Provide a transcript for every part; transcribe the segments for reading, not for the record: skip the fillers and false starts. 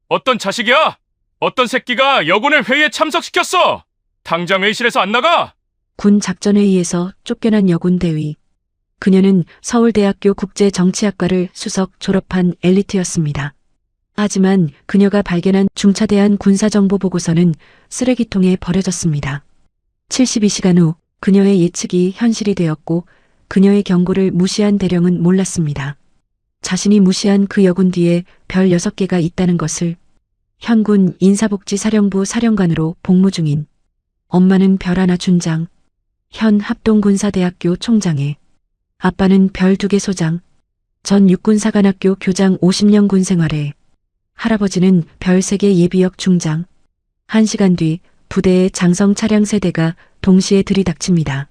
어떤 자식이야? 어떤 새끼가 여군을 회의에 참석시켰어? 당장 회의실에서 안 나가? 군 작전회의에서 쫓겨난 여군 대위. 그녀는 서울대학교 국제정치학과를 수석 졸업한 엘리트였습니다. 하지만 그녀가 발견한 중차대한 군사정보보고서는 쓰레기통에 버려졌습니다. 72시간 후 그녀의 예측이 현실이 되었고 그녀의 경고를 무시한 대령은 몰랐습니다. 자신이 무시한 그 여군 뒤에 별 6개가 있다는 것을. 현군 인사복지사령부 사령관으로 복무 중인 엄마는 별 하나 준장, 현 합동군사대학교 총장에 아빠는 별 2개 소장, 전 육군사관학교 교장 50년 군 생활에 할아버지는 별 3개 예비역 중장. 1시간 뒤 부대의 장성 차량 세대가 동시에 들이닥칩니다.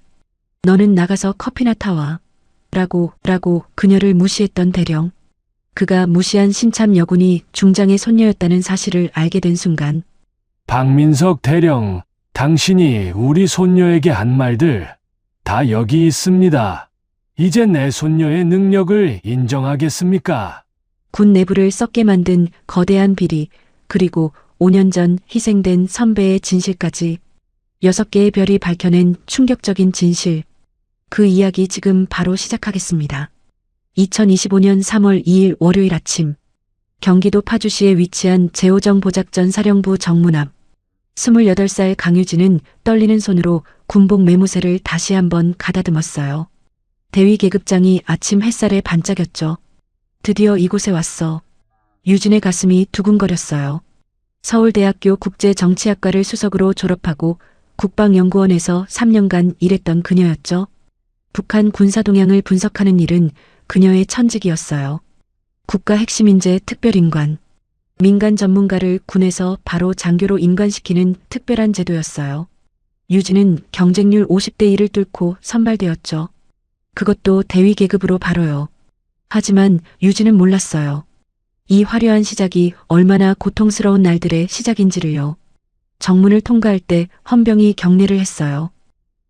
너는 나가서 커피나 타와. 라고 그녀를 무시했던 대령. 그가 무시한 신참 여군이 중장의 손녀였다는 사실을 알게 된 순간. 박민석 대령, 당신이 우리 손녀에게 한 말들 다 여기 있습니다. 이제 내 손녀의 능력을 인정하겠습니까? 군 내부를 썩게 만든 거대한 비리, 그리고 5년 전 희생된 선배의 진실까지 6개의 별이 밝혀낸 충격적인 진실. 그 이야기 지금 바로 시작하겠습니다. 2025년 3월 2일 월요일 아침, 경기도 파주시에 위치한 제오정 보작전 사령부 정문 앞. 28살 강유진은 떨리는 손으로 군복 매무새를 다시 한번 가다듬었어요. 대위 계급장이 아침 햇살에 반짝였죠. 드디어 이곳에 왔어. 유진의 가슴이 두근거렸어요. 서울대학교 국제정치학과를 수석으로 졸업하고 국방연구원에서 3년간 일했던 그녀였죠. 북한 군사 동향을 분석하는 일은 그녀의 천직이었어요. 국가 핵심 인재 특별인관. 민간 전문가를 군에서 바로 장교로 임관시키는 특별한 제도였어요. 유진은 경쟁률 50대 1을 뚫고 선발되었죠. 그것도 대위 계급으로 바로요. 하지만 유진은 몰랐어요. 이 화려한 시작이 얼마나 고통스러운 날들의 시작인지를요. 정문을 통과할 때 헌병이 경례를 했어요.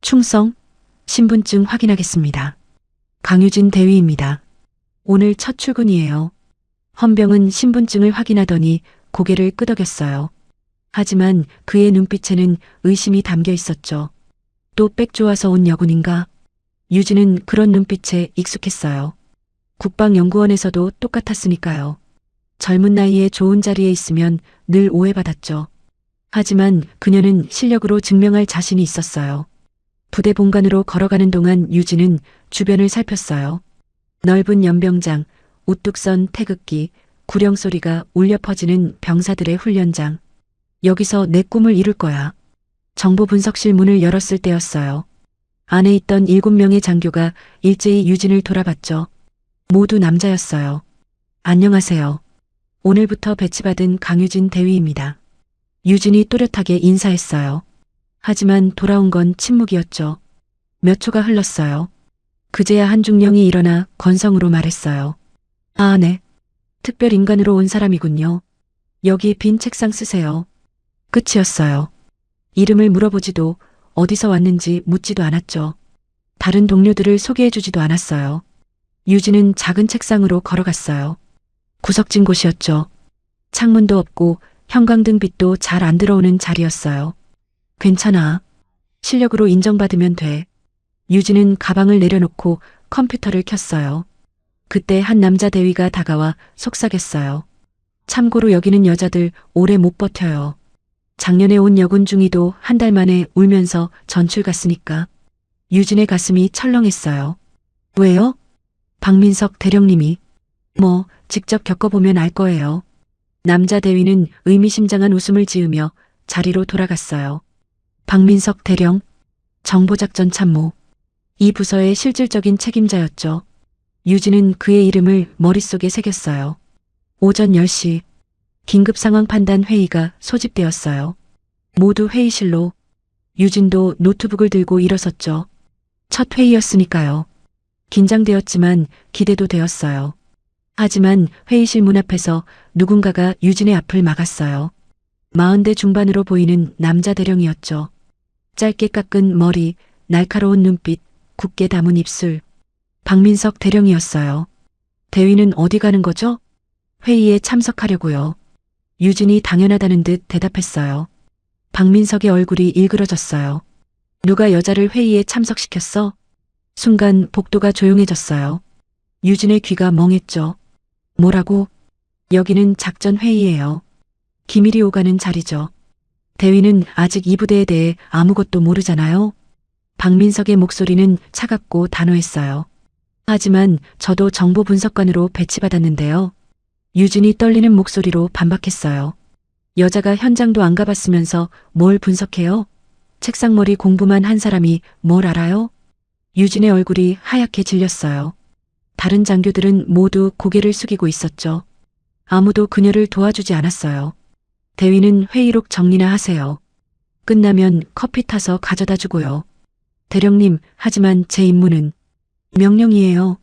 충성, 신분증 확인하겠습니다. 강유진 대위입니다. 오늘 첫 출근이에요. 헌병은 신분증을 확인하더니 고개를 끄덕였어요. 하지만 그의 눈빛에는 의심이 담겨 있었죠. 또 빽 좋아서 온 여군인가? 유진은 그런 눈빛에 익숙했어요. 국방연구원에서도 똑같았으니까요. 젊은 나이에 좋은 자리에 있으면 늘 오해받았죠. 하지만 그녀는 실력으로 증명할 자신이 있었어요. 부대 본관으로 걸어가는 동안 유진은 주변을 살폈어요. 넓은 연병장, 우뚝 선 태극기, 구령 소리가 울려 퍼지는 병사들의 훈련장. 여기서 내 꿈을 이룰 거야. 정보 분석실 문을 열었을 때였어요. 안에 있던 7명의 장교가 일제히 유진을 돌아봤죠. 모두 남자였어요. 안녕하세요. 오늘부터 배치받은 강유진 대위입니다. 유진이 또렷하게 인사했어요. 하지만 돌아온 건 침묵이었죠. 몇 초가 흘렀어요. 그제야 한중령이 일어나 건성으로 말했어요. 아, 네. 특별 인간으로 온 사람이군요. 여기 빈 책상 쓰세요. 끝이었어요. 이름을 물어보지도 어디서 왔는지 묻지도 않았죠. 다른 동료들을 소개해주지도 않았어요. 유진은 작은 책상으로 걸어갔어요. 구석진 곳이었죠. 창문도 없고 형광등 빛도 잘 안 들어오는 자리였어요. 괜찮아. 실력으로 인정받으면 돼. 유진은 가방을 내려놓고 컴퓨터를 켰어요. 그때 한 남자 대위가 다가와 속삭였어요. 참고로 여기는 여자들 오래 못 버텨요. 작년에 온 여군 중위도 한 달 만에 울면서 전출 갔으니까. 유진의 가슴이 철렁했어요. 왜요? 박민석 대령님이. 뭐 직접 겪어보면 알 거예요. 남자 대위는 의미심장한 웃음을 지으며 자리로 돌아갔어요. 박민석 대령, 정보작전 참모. 이 부서의 실질적인 책임자였죠. 유진은 그의 이름을 머릿속에 새겼어요. 오전 10시 긴급 상황 판단 회의가 소집되었어요. 모두 회의실로. 유진도 노트북을 들고 일어섰죠. 첫 회의였으니까요. 긴장되었지만 기대도 되었어요. 하지만 회의실 문 앞에서 누군가가 유진의 앞을 막았어요. 40대 중반으로 보이는 남자 대령이었죠. 짧게 깎은 머리, 날카로운 눈빛, 굳게 담은 입술. 박민석 대령이었어요. 대위는 어디 가는 거죠? 회의에 참석하려고요. 유진이 당연하다는 듯 대답했어요. 박민석의 얼굴이 일그러졌어요. 누가 여자를 회의에 참석시켰어? 순간 복도가 조용해졌어요. 유진의 귀가 멍했죠. 뭐라고? 여기는 작전 회의예요. 기밀이 오가는 자리죠. 대위는 아직 이 부대에 대해 아무것도 모르잖아요. 박민석의 목소리는 차갑고 단호했어요. 하지만 저도 정보 분석관으로 배치받았는데요. 유진이 떨리는 목소리로 반박했어요. 여자가 현장도 안 가봤으면서 뭘 분석해요? 책상머리 공부만 한 사람이 뭘 알아요? 유진의 얼굴이 하얗게 질렸어요. 다른 장교들은 모두 고개를 숙이고 있었죠. 아무도 그녀를 도와주지 않았어요. 대위는 회의록 정리나 하세요. 끝나면 커피 타서 가져다 주고요. 대령님, 하지만 제 임무는 명령이에요.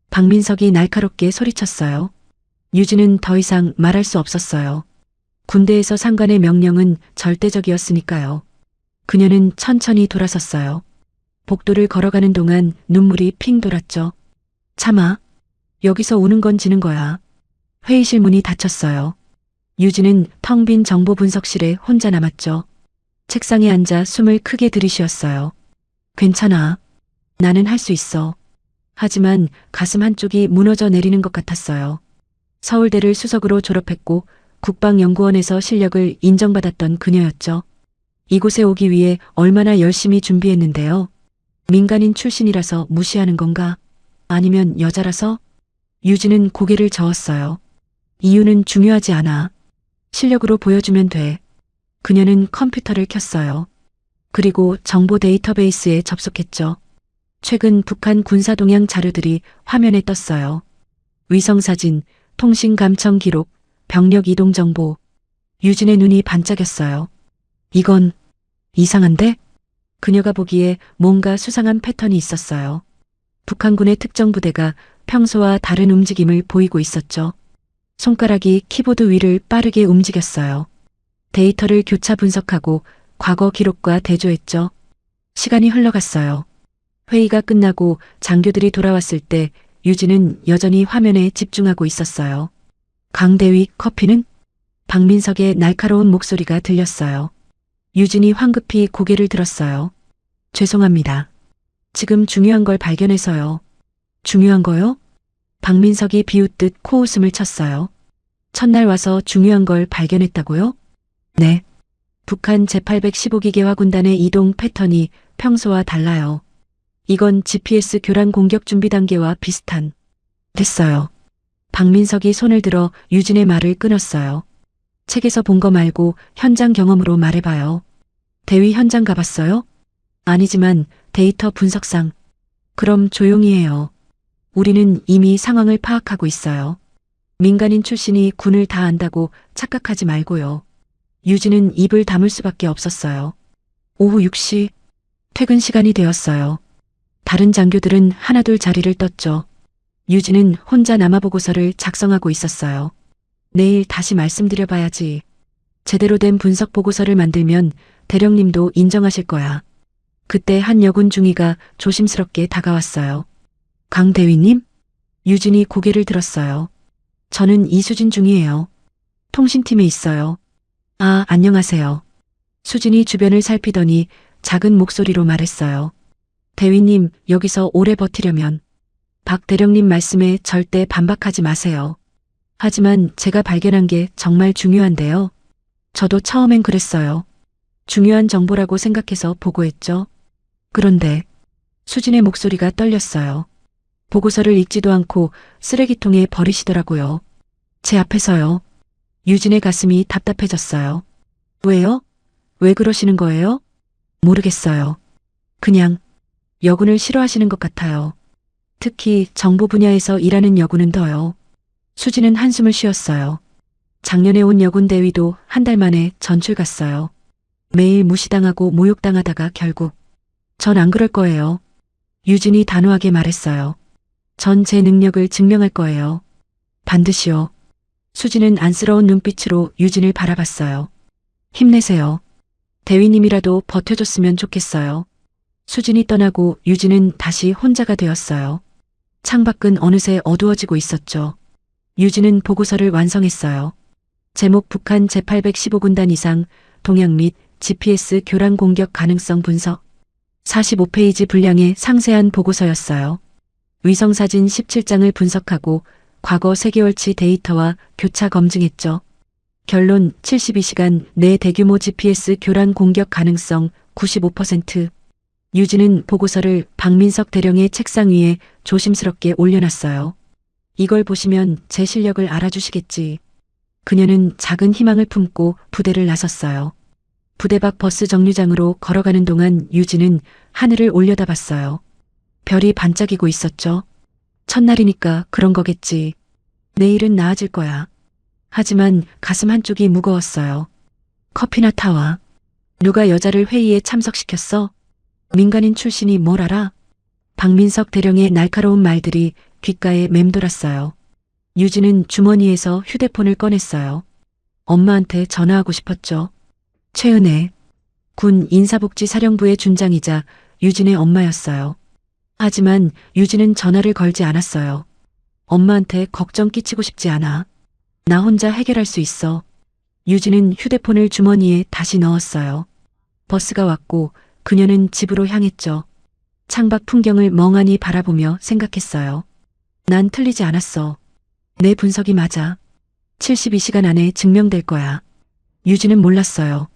박민석이 날카롭게 소리쳤어요. 유진은 더 이상 말할 수 없었어요. 군대에서 상관의 명령은 절대적이었으니까요. 그녀는 천천히 돌아섰어요. 복도를 걸어가는 동안 눈물이 핑 돌았죠. 참아. 여기서 우는 건 지는 거야. 회의실 문이 닫혔어요. 유진은 텅 빈 정보 분석실에 혼자 남았죠. 책상에 앉아 숨을 크게 들이쉬었어요. 괜찮아. 나는 할 수 있어. 하지만 가슴 한쪽이 무너져 내리는 것 같았어요. 서울대를 수석으로 졸업했고 국방연구원에서 실력을 인정받았던 그녀였죠. 이곳에 오기 위해 얼마나 열심히 준비했는데요. 민간인 출신이라서 무시하는 건가? 아니면 여자라서? 유진은 고개를 저었어요. 이유는 중요하지 않아. 실력으로 보여주면 돼. 그녀는 컴퓨터를 켰어요. 그리고 정보 데이터베이스에 접속했죠. 최근 북한 군사 동향 자료들이 화면에 떴어요. 위성사진, 통신 감청 기록, 병력 이동 정보. 유진의 눈이 반짝였어요. 이건 이상한데? 그녀가 보기에 뭔가 수상한 패턴이 있었어요. 북한군의 특정 부대가 평소와 다른 움직임을 보이고 있었죠. 손가락이 키보드 위를 빠르게 움직였어요. 데이터를 교차 분석하고 과거 기록과 대조했죠. 시간이 흘러갔어요. 회의가 끝나고 장교들이 돌아왔을 때 유진은 여전히 화면에 집중하고 있었어요. 강대위 커피는? 박민석의 날카로운 목소리가 들렸어요. 유진이 황급히 고개를 들었어요. 죄송합니다. 지금 중요한 걸 발견해서요. 중요한 거요? 박민석이 비웃듯 코웃음을 쳤어요. 첫날 와서 중요한 걸 발견했다고요? 네. 북한 제815기계화 군단의 이동 패턴이 평소와 달라요. 이건 GPS 교란 공격 준비 단계와 비슷한. 됐어요. 박민석이 손을 들어 유진의 말을 끊었어요. 책에서 본 거 말고 현장 경험으로 말해봐요. 대위 현장 가봤어요? 아니지만 데이터 분석상. 그럼 조용히 해요. 우리는 이미 상황을 파악하고 있어요. 민간인 출신이 군을 다 안다고 착각하지 말고요. 유진은 입을 다물 수밖에 없었어요. 오후 6시, 퇴근 시간이 되었어요. 다른 장교들은 하나둘 자리를 떴죠. 유진은 혼자 남아보고서를 작성하고 있었어요. 내일 다시 말씀드려봐야지. 제대로 된 분석 보고서를 만들면 대령님도 인정하실 거야. 그때 한 여군 중위가 조심스럽게 다가왔어요. 강 대위님? 유진이 고개를 들었어요. 저는 이수진 중이에요. 통신팀에 있어요. 아, 안녕하세요. 수진이 주변을 살피더니 작은 목소리로 말했어요. 대위님, 여기서 오래 버티려면 박 대령님 말씀에 절대 반박하지 마세요. 하지만 제가 발견한 게 정말 중요한데요. 저도 처음엔 그랬어요. 중요한 정보라고 생각해서 보고했죠. 그런데 수진의 목소리가 떨렸어요. 보고서를 읽지도 않고 쓰레기통에 버리시더라고요. 제 앞에서요. 유진의 가슴이 답답해졌어요. 왜요? 왜 그러시는 거예요? 모르겠어요. 그냥 여군을 싫어하시는 것 같아요. 특히 정보 분야에서 일하는 여군은 더요. 수진은 한숨을 쉬었어요. 작년에 온 여군 대위도 한 달 만에 전출 갔어요. 매일 무시당하고 모욕당하다가 결국 전 안 그럴 거예요. 유진이 단호하게 말했어요. 전 제 능력을 증명할 거예요. 반드시요. 수진은 안쓰러운 눈빛으로 유진을 바라봤어요. 힘내세요. 대위님이라도 버텨줬으면 좋겠어요. 수진이 떠나고 유진은 다시 혼자가 되었어요. 창밖은 어느새 어두워지고 있었죠. 유진은 보고서를 완성했어요. 제목 북한 제815군단 이상 동향 및 GPS 교란 공격 가능성 분석. 45페이지 분량의 상세한 보고서였어요. 위성사진 17장을 분석하고 과거 3개월치 데이터와 교차 검증했죠. 결론 72시간 내 대규모 GPS 교란 공격 가능성 95%. 유진은 보고서를 박민석 대령의 책상 위에 조심스럽게 올려놨어요. 이걸 보시면 제 실력을 알아주시겠지. 그녀는 작은 희망을 품고 부대를 나섰어요. 부대 밖 버스 정류장으로 걸어가는 동안 유진은 하늘을 올려다봤어요. 별이 반짝이고 있었죠. 첫날이니까 그런 거겠지. 내일은 나아질 거야. 하지만 가슴 한쪽이 무거웠어요. 커피나 타와. 누가 여자를 회의에 참석시켰어? 민간인 출신이 뭘 알아? 박민석 대령의 날카로운 말들이 귓가에 맴돌았어요. 유진은 주머니에서 휴대폰을 꺼냈어요. 엄마한테 전화하고 싶었죠. 최은혜, 군 인사복지사령부의 준장이자 유진의 엄마였어요. 하지만 유진은 전화를 걸지 않았어요. 엄마한테 걱정 끼치고 싶지 않아. 나 혼자 해결할 수 있어. 유진은 휴대폰을 주머니에 다시 넣었어요. 버스가 왔고 그녀는 집으로 향했죠. 창밖 풍경을 멍하니 바라보며 생각했어요. 난 틀리지 않았어. 내 분석이 맞아. 72시간 안에 증명될 거야. 유진은 몰랐어요.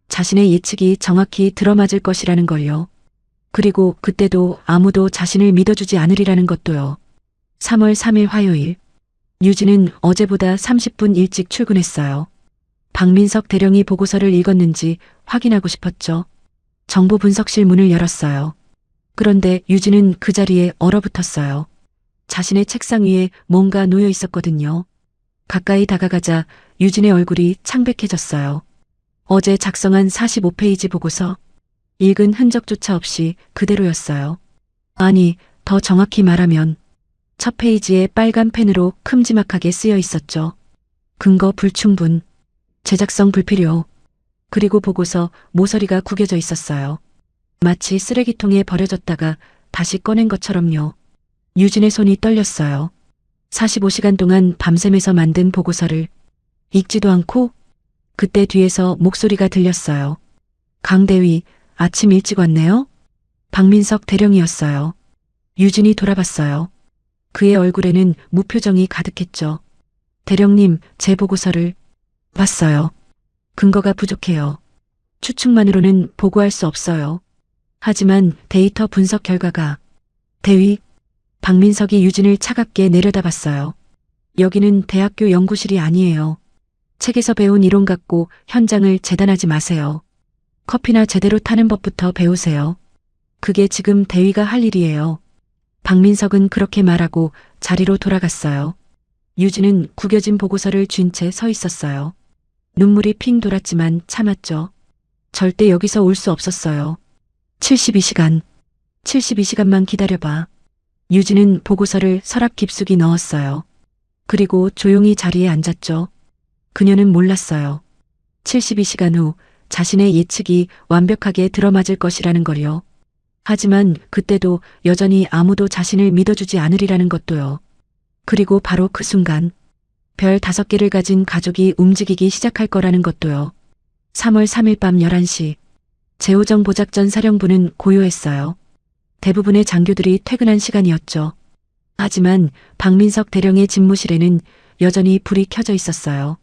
자신의 예측이 정확히 들어맞을 것이라는 걸요. 그리고 그때도 아무도 자신을 믿어주지 않으리라는 것도요. 3월 3일 화요일. 유진은 어제보다 30분 일찍 출근했어요. 박민석 대령이 보고서를 읽었는지 확인하고 싶었죠. 정보분석실 문을 열었어요. 그런데 유진은 그 자리에 얼어붙었어요. 자신의 책상 위에 뭔가 놓여 있었거든요. 가까이 다가가자 유진의 얼굴이 창백해졌어요. 어제 작성한 45페이지 보고서. 읽은 흔적조차 없이 그대로였어요. 아니, 더 정확히 말하면 첫 페이지에 빨간 펜으로 큼지막하게 쓰여 있었죠. 근거 불충분, 제작성 불필요. 그리고 보고서 모서리가 구겨져 있었어요. 마치 쓰레기통에 버려졌다가 다시 꺼낸 것처럼요. 유진의 손이 떨렸어요. 45시간 동안 밤샘에서 만든 보고서를 읽지도 않고. 그때 뒤에서 목소리가 들렸어요. 강대위, 아침 일찍 왔네요? 박민석 대령이었어요. 유진이 돌아봤어요. 그의 얼굴에는 무표정이 가득했죠. 대령님, 제 보고서를 봤어요. 근거가 부족해요. 추측만으로는 보고할 수 없어요. 하지만 데이터 분석 결과가. 대위, 박민석이 유진을 차갑게 내려다봤어요. 여기는 대학교 연구실이 아니에요. 책에서 배운 이론 갖고 현장을 재단하지 마세요. 커피나 제대로 타는 법부터 배우세요. 그게 지금 대위가 할 일이에요. 박민석은 그렇게 말하고 자리로 돌아갔어요. 유진은 구겨진 보고서를 쥔 채 서 있었어요. 눈물이 핑 돌았지만 참았죠. 절대 여기서 올 수 없었어요. 72시간. 72시간만 기다려봐. 유진은 보고서를 서랍 깊숙이 넣었어요. 그리고 조용히 자리에 앉았죠. 그녀는 몰랐어요. 72시간 후 자신의 예측이 완벽하게 들어맞을 것이라는 걸요. 하지만 그때도 여전히 아무도 자신을 믿어주지 않으리라는 것도요. 그리고 바로 그 순간 별 5개를 가진 가족이 움직이기 시작할 거라는 것도요. 3월 3일 밤 11시. 제오정 보작전 사령부는 고요했어요. 대부분의 장교들이 퇴근한 시간이었죠. 하지만 박민석 대령의 집무실에는 여전히 불이 켜져 있었어요.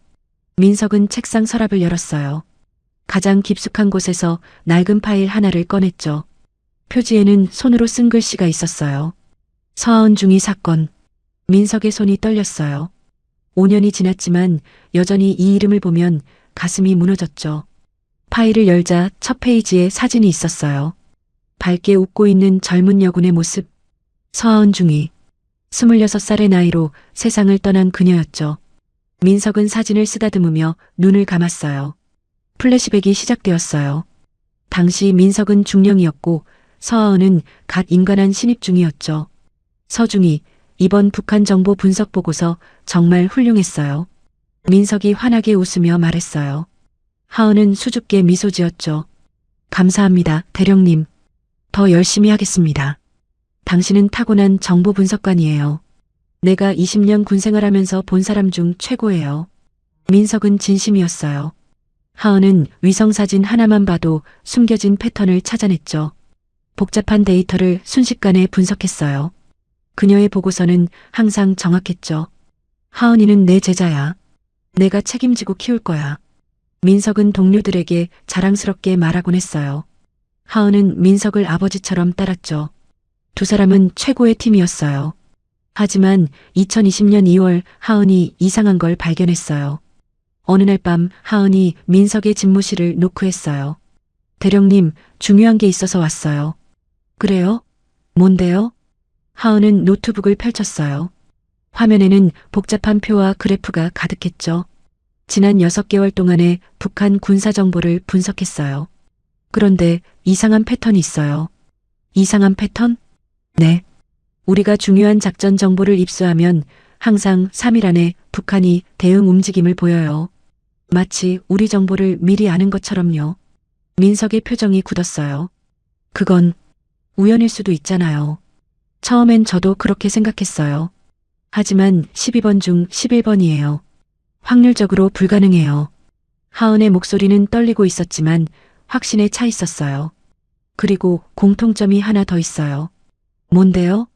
민석은 책상 서랍을 열었어요. 가장 깊숙한 곳에서 낡은 파일 하나를 꺼냈죠. 표지에는 손으로 쓴 글씨가 있었어요. 서하은 중위 사건. 민석의 손이 떨렸어요. 5년이 지났지만 여전히 이 이름을 보면 가슴이 무너졌죠. 파일을 열자 첫 페이지에 사진이 있었어요. 밝게 웃고 있는 젊은 여군의 모습. 서하은 중위. 26살의 나이로 세상을 떠난 그녀였죠. 민석은 사진을 쓰다듬으며 눈을 감았어요. 플래시백이 시작되었어요. 당시 민석은 중령이었고 서하은은 갓 인관한 신입 중이었죠. 서중이, 이번 북한 정보 분석 보고서 정말 훌륭했어요. 민석이 환하게 웃으며 말했어요. 하은은 수줍게 미소 지었죠. 감사합니다, 대령님. 더 열심히 하겠습니다. 당신은 타고난 정보 분석관이에요. 내가 20년 군생활하면서 본 사람 중 최고예요. 민석은 진심이었어요. 하은은 위성사진 하나만 봐도 숨겨진 패턴을 찾아냈죠. 복잡한 데이터를 순식간에 분석했어요. 그녀의 보고서는 항상 정확했죠. 하은이는 내 제자야. 내가 책임지고 키울 거야. 민석은 동료들에게 자랑스럽게 말하곤 했어요. 하은은 민석을 아버지처럼 따랐죠. 두 사람은 최고의 팀이었어요. 하지만 2020년 2월 하은이 이상한 걸 발견했어요. 어느 날 밤 하은이 민석의 집무실을 노크했어요. 대령님, 중요한 게 있어서 왔어요. 그래요? 뭔데요? 하은은 노트북을 펼쳤어요. 화면에는 복잡한 표와 그래프가 가득했죠. 지난 6개월 동안의 북한 군사 정보를 분석했어요. 그런데 이상한 패턴이 있어요. 이상한 패턴? 네. 우리가 중요한 작전 정보를 입수하면 항상 3일 안에 북한이 대응 움직임을 보여요. 마치 우리 정보를 미리 아는 것처럼요. 민석의 표정이 굳었어요. 그건 우연일 수도 있잖아요. 처음엔 저도 그렇게 생각했어요. 하지만 12번 중 11번이에요. 확률적으로 불가능해요. 하은의 목소리는 떨리고 있었지만 확신에 차 있었어요. 그리고 공통점이 하나 더 있어요. 뭔데요?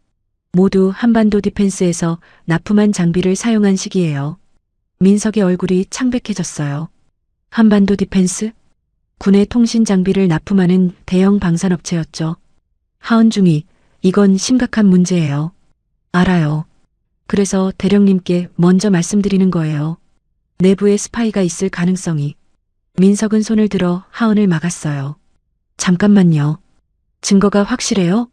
모두 한반도 디펜스에서 납품한 장비를 사용한 시기예요. 민석의 얼굴이 창백해졌어요. 한반도 디펜스? 군의 통신 장비를 납품하는 대형 방산업체였죠. 하은중이, 이건 심각한 문제예요. 알아요. 그래서 대령님께 먼저 말씀드리는 거예요. 내부에 스파이가 있을 가능성이. 민석은 손을 들어 하은을 막았어요. 잠깐만요. 증거가 확실해요?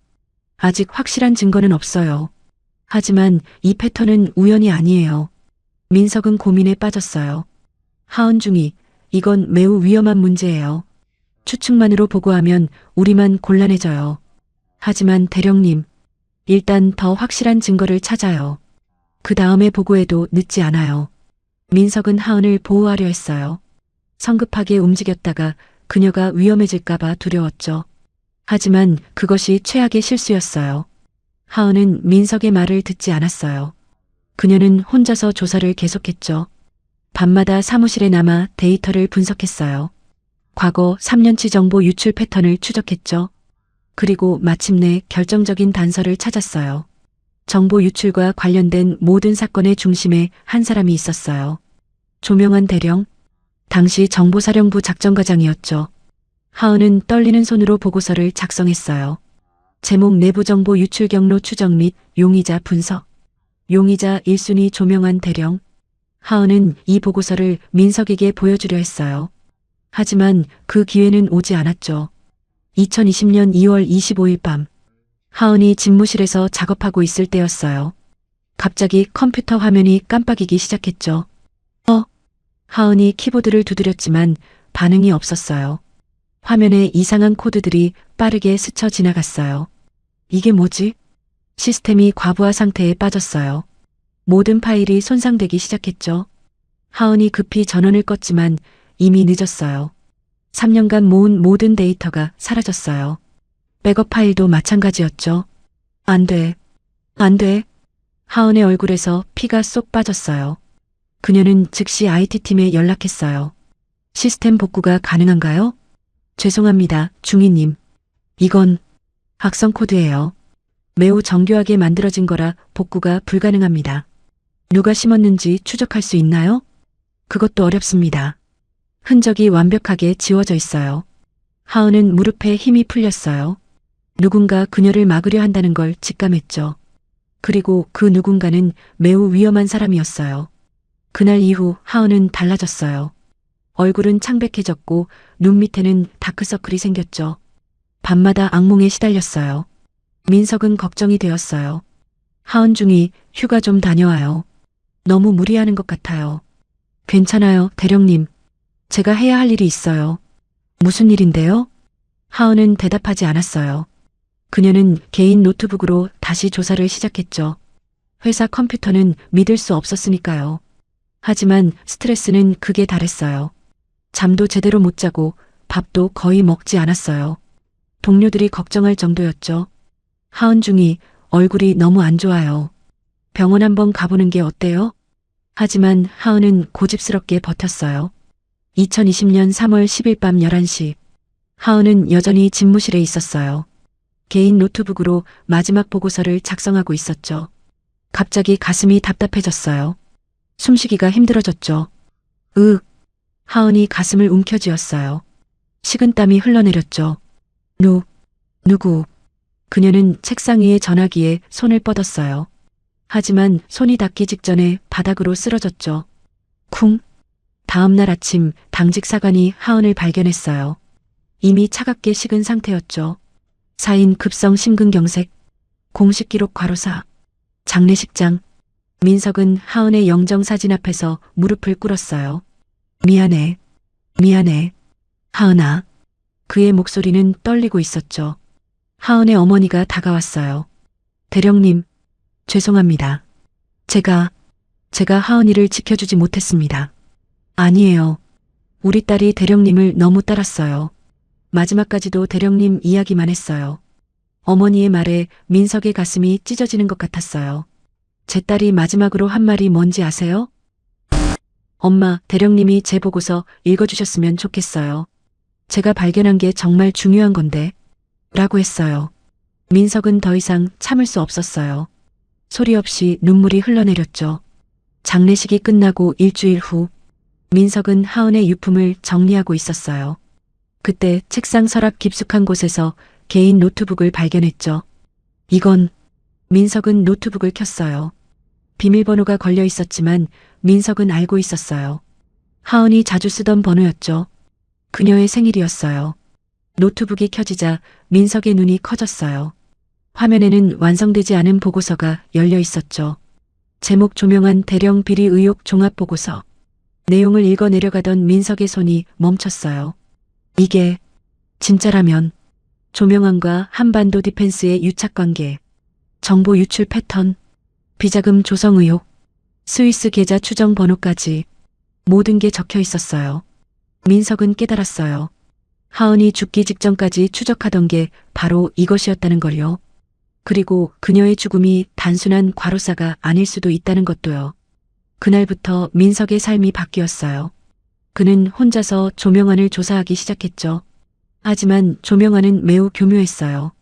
아직 확실한 증거는 없어요. 하지만 이 패턴은 우연이 아니에요. 민석은 고민에 빠졌어요. 하은중이, 이건 매우 위험한 문제예요. 추측만으로 보고하면 우리만 곤란해져요. 하지만 대령님, 일단 더 확실한 증거를 찾아요. 그 다음에 보고해도 늦지 않아요. 민석은 하은을 보호하려 했어요. 성급하게 움직였다가 그녀가 위험해질까봐 두려웠죠. 하지만 그것이 최악의 실수였어요. 하은은 민석의 말을 듣지 않았어요. 그녀는 혼자서 조사를 계속했죠. 밤마다 사무실에 남아 데이터를 분석했어요. 과거 3년치 정보 유출 패턴을 추적했죠. 그리고 마침내 결정적인 단서를 찾았어요. 정보 유출과 관련된 모든 사건의 중심에 한 사람이 있었어요. 조명환 대령, 당시 정보사령부 작전과장이었죠. 하은은 떨리는 손으로 보고서를 작성했어요. 제목 내부 정보 유출 경로 추적 및 용의자 분석. 용의자 1순위 조명환 대령. 하은은 이 보고서를 민석에게 보여주려 했어요. 하지만 그 기회는 오지 않았죠. 2020년 2월 25일 밤. 하은이 집무실에서 작업하고 있을 때였어요. 갑자기 컴퓨터 화면이 깜빡이기 시작했죠. 하은이 키보드를 두드렸지만 반응이 없었어요. 화면에 이상한 코드들이 빠르게 스쳐 지나갔어요. 이게 뭐지? 시스템이 과부하 상태에 빠졌어요. 모든 파일이 손상되기 시작했죠. 하은이 급히 전원을 껐지만 이미 늦었어요. 3년간 모은 모든 데이터가 사라졌어요. 백업 파일도 마찬가지였죠. 안 돼. 안 돼. 하은의 얼굴에서 피가 쏙 빠졌어요. 그녀는 즉시 IT팀에 연락했어요. 시스템 복구가 가능한가요? 죄송합니다, 중위님. 이건 악성 코드예요. 매우 정교하게 만들어진 거라 복구가 불가능합니다. 누가 심었는지 추적할 수 있나요? 그것도 어렵습니다. 흔적이 완벽하게 지워져 있어요. 하은은 무릎에 힘이 풀렸어요. 누군가 그녀를 막으려 한다는 걸 직감했죠. 그리고 그 누군가는 매우 위험한 사람이었어요. 그날 이후 하은은 달라졌어요. 얼굴은 창백해졌고 눈 밑에는 다크서클이 생겼죠. 밤마다 악몽에 시달렸어요. 민석은 걱정이 되었어요. 하은중이 휴가 좀 다녀와요. 너무 무리하는 것 같아요. 괜찮아요, 대령님. 제가 해야 할 일이 있어요. 무슨 일인데요? 하은은 대답하지 않았어요. 그녀는 개인 노트북으로 다시 조사를 시작했죠. 회사 컴퓨터는 믿을 수 없었으니까요. 하지만 스트레스는 극에 달했어요. 잠도 제대로 못 자고 밥도 거의 먹지 않았어요. 동료들이 걱정할 정도였죠. 하은중이 얼굴이 너무 안 좋아요. 병원 한번 가보는 게 어때요? 하지만 하은은 고집스럽게 버텼어요. 2020년 3월 10일 밤 11시. 하은은 여전히 집무실에 있었어요. 개인 노트북으로 마지막 보고서를 작성하고 있었죠. 갑자기 가슴이 답답해졌어요. 숨쉬기가 힘들어졌죠. 하은이 가슴을 움켜쥐었어요. 식은땀이 흘러내렸죠. 누구? 그녀는 책상 위의 전화기에 손을 뻗었어요. 하지만 손이 닿기 직전에 바닥으로 쓰러졌죠. 쿵. 다음 날 아침 당직 사관이 하은을 발견했어요. 이미 차갑게 식은 상태였죠. 사인 급성 심근경색, 공식 기록 과로사, 장례식장. 민석은 하은의 영정사진 앞에서 무릎을 꿇었어요. 미안해. 하은아. 그의 목소리는 떨리고 있었죠. 하은의 어머니가 다가왔어요. 대령님, 죄송합니다. 제가 하은이를 지켜주지 못했습니다. 아니에요. 우리 딸이 대령님을 너무 따랐어요. 마지막까지도 대령님 이야기만 했어요. 어머니의 말에 민석의 가슴이 찢어지는 것 같았어요. 제 딸이 마지막으로 한 말이 뭔지 아세요? 엄마, 대령님이 제 보고서 읽어주셨으면 좋겠어요. 제가 발견한 게 정말 중요한 건데. 라고 했어요. 민석은 더 이상 참을 수 없었어요. 소리 없이 눈물이 흘러내렸죠. 장례식이 끝나고 일주일 후, 민석은 하은의 유품을 정리하고 있었어요. 그때 책상 서랍 깊숙한 곳에서 개인 노트북을 발견했죠. 이건, 민석은 노트북을 켰어요. 비밀번호가 걸려 있었지만 민석은 알고 있었어요. 하은이 자주 쓰던 번호였죠. 그녀의 생일이었어요. 노트북이 켜지자 민석의 눈이 커졌어요. 화면에는 완성되지 않은 보고서가 열려 있었죠. 제목 조명한 대령 비리 의혹 종합보고서. 내용을 읽어 내려가던 민석의 손이 멈췄어요. 이게 진짜라면 조명안과 한반도 디펜스의 유착관계, 정보 유출 패턴, 비자금 조성 의혹, 스위스 계좌 추정 번호까지 모든 게 적혀 있었어요. 민석은 깨달았어요. 하은이 죽기 직전까지 추적하던 게 바로 이것이었다는 걸요. 그리고 그녀의 죽음이 단순한 과로사가 아닐 수도 있다는 것도요. 그날부터 민석의 삶이 바뀌었어요. 그는 혼자서 조명안을 조사하기 시작했죠. 하지만 조명안은 매우 교묘했어요.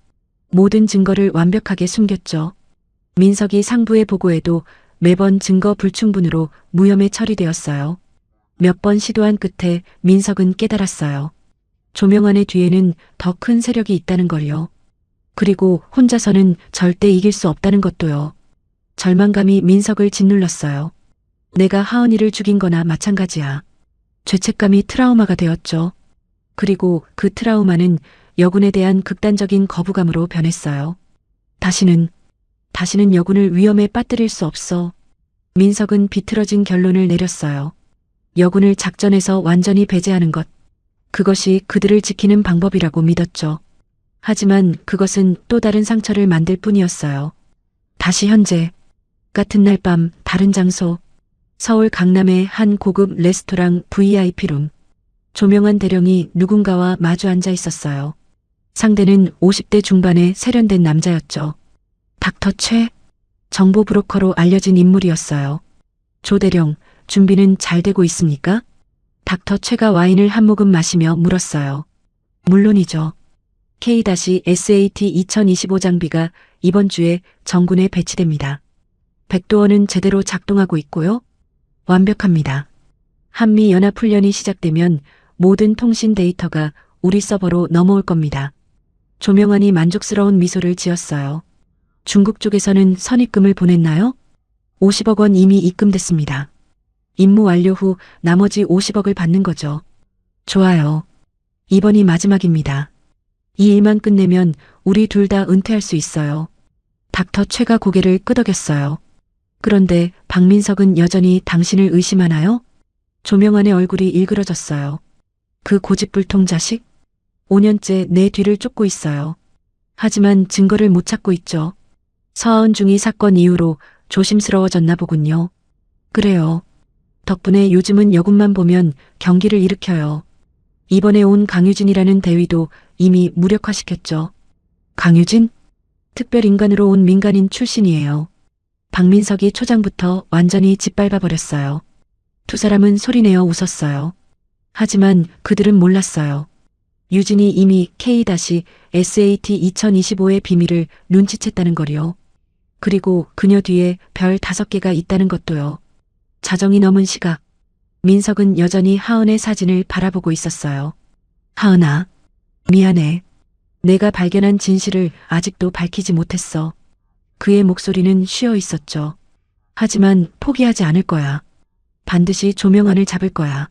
모든 증거를 완벽하게 숨겼죠. 민석이 상부에 보고해도 매번 증거 불충분으로 무혐의 처리되었어요. 몇 번 시도한 끝에 민석은 깨달았어요. 조명안의 뒤에는 더 큰 세력이 있다는 걸요. 그리고 혼자서는 절대 이길 수 없다는 것도요. 절망감이 민석을 짓눌렀어요. 내가 하은이를 죽인 거나 마찬가지야. 죄책감이 트라우마가 되었죠. 그리고 그 트라우마는 여군에 대한 극단적인 거부감으로 변했어요. 다시는 여군을 위험에 빠뜨릴 수 없어. 민석은 비틀어진 결론을 내렸어요. 여군을 작전에서 완전히 배제하는 것. 그것이 그들을 지키는 방법이라고 믿었죠. 하지만 그것은 또 다른 상처를 만들 뿐이었어요. 다시 현재, 같은 날 밤 다른 장소, 서울 강남의 한 고급 레스토랑 VIP룸. 조명한 대령이 누군가와 마주 앉아 있었어요. 상대는 50대 중반의 세련된 남자였죠. 닥터 최, 정보 브로커로 알려진 인물이었어요. 조 대령, 준비는 잘 되고 있습니까? 닥터 최가 와인을 한 모금 마시며 물었어요. 물론이죠. K-SAT 2025 장비가 이번 주에 정군에 배치됩니다. 백도어는 제대로 작동하고 있고요. 완벽합니다. 한미연합훈련이 시작되면 모든 통신 데이터가 우리 서버로 넘어올 겁니다. 조명환이 만족스러운 미소를 지었어요. 중국 쪽에서는 선입금을 보냈나요? 50억 원 이미 입금됐습니다. 임무 완료 후 나머지 50억을 받는 거죠. 좋아요. 이번이 마지막입니다. 이 일만 끝내면 우리 둘 다 은퇴할 수 있어요. 닥터 최가 고개를 끄덕였어요. 그런데 박민석은 여전히 당신을 의심하나요? 조명환의 얼굴이 일그러졌어요. 그 고집불통 자식? 5년째 내 뒤를 쫓고 있어요. 하지만 증거를 못 찾고 있죠. 서하은 중위 사건 이후로 조심스러워졌나 보군요. 그래요. 덕분에 요즘은 여군만 보면 경기를 일으켜요. 이번에 온 강유진이라는 대위도 이미 무력화시켰죠. 강유진? 특별인간으로 온 민간인 출신이에요. 박민석이 초장부터 완전히 짓밟아버렸어요. 두 사람은 소리내어 웃었어요. 하지만 그들은 몰랐어요. 유진이 이미 K-SAT 2025의 비밀을 눈치챘다는 거리요. 그리고 그녀 뒤에 별 5개가 있다는 것도요. 자정이 넘은 시각, 민석은 여전히 하은의 사진을 바라보고 있었어요. 하은아, 미안해. 내가 발견한 진실을 아직도 밝히지 못했어. 그의 목소리는 쉬어 있었죠. 하지만 포기하지 않을 거야. 반드시 조명안을 잡을 거야.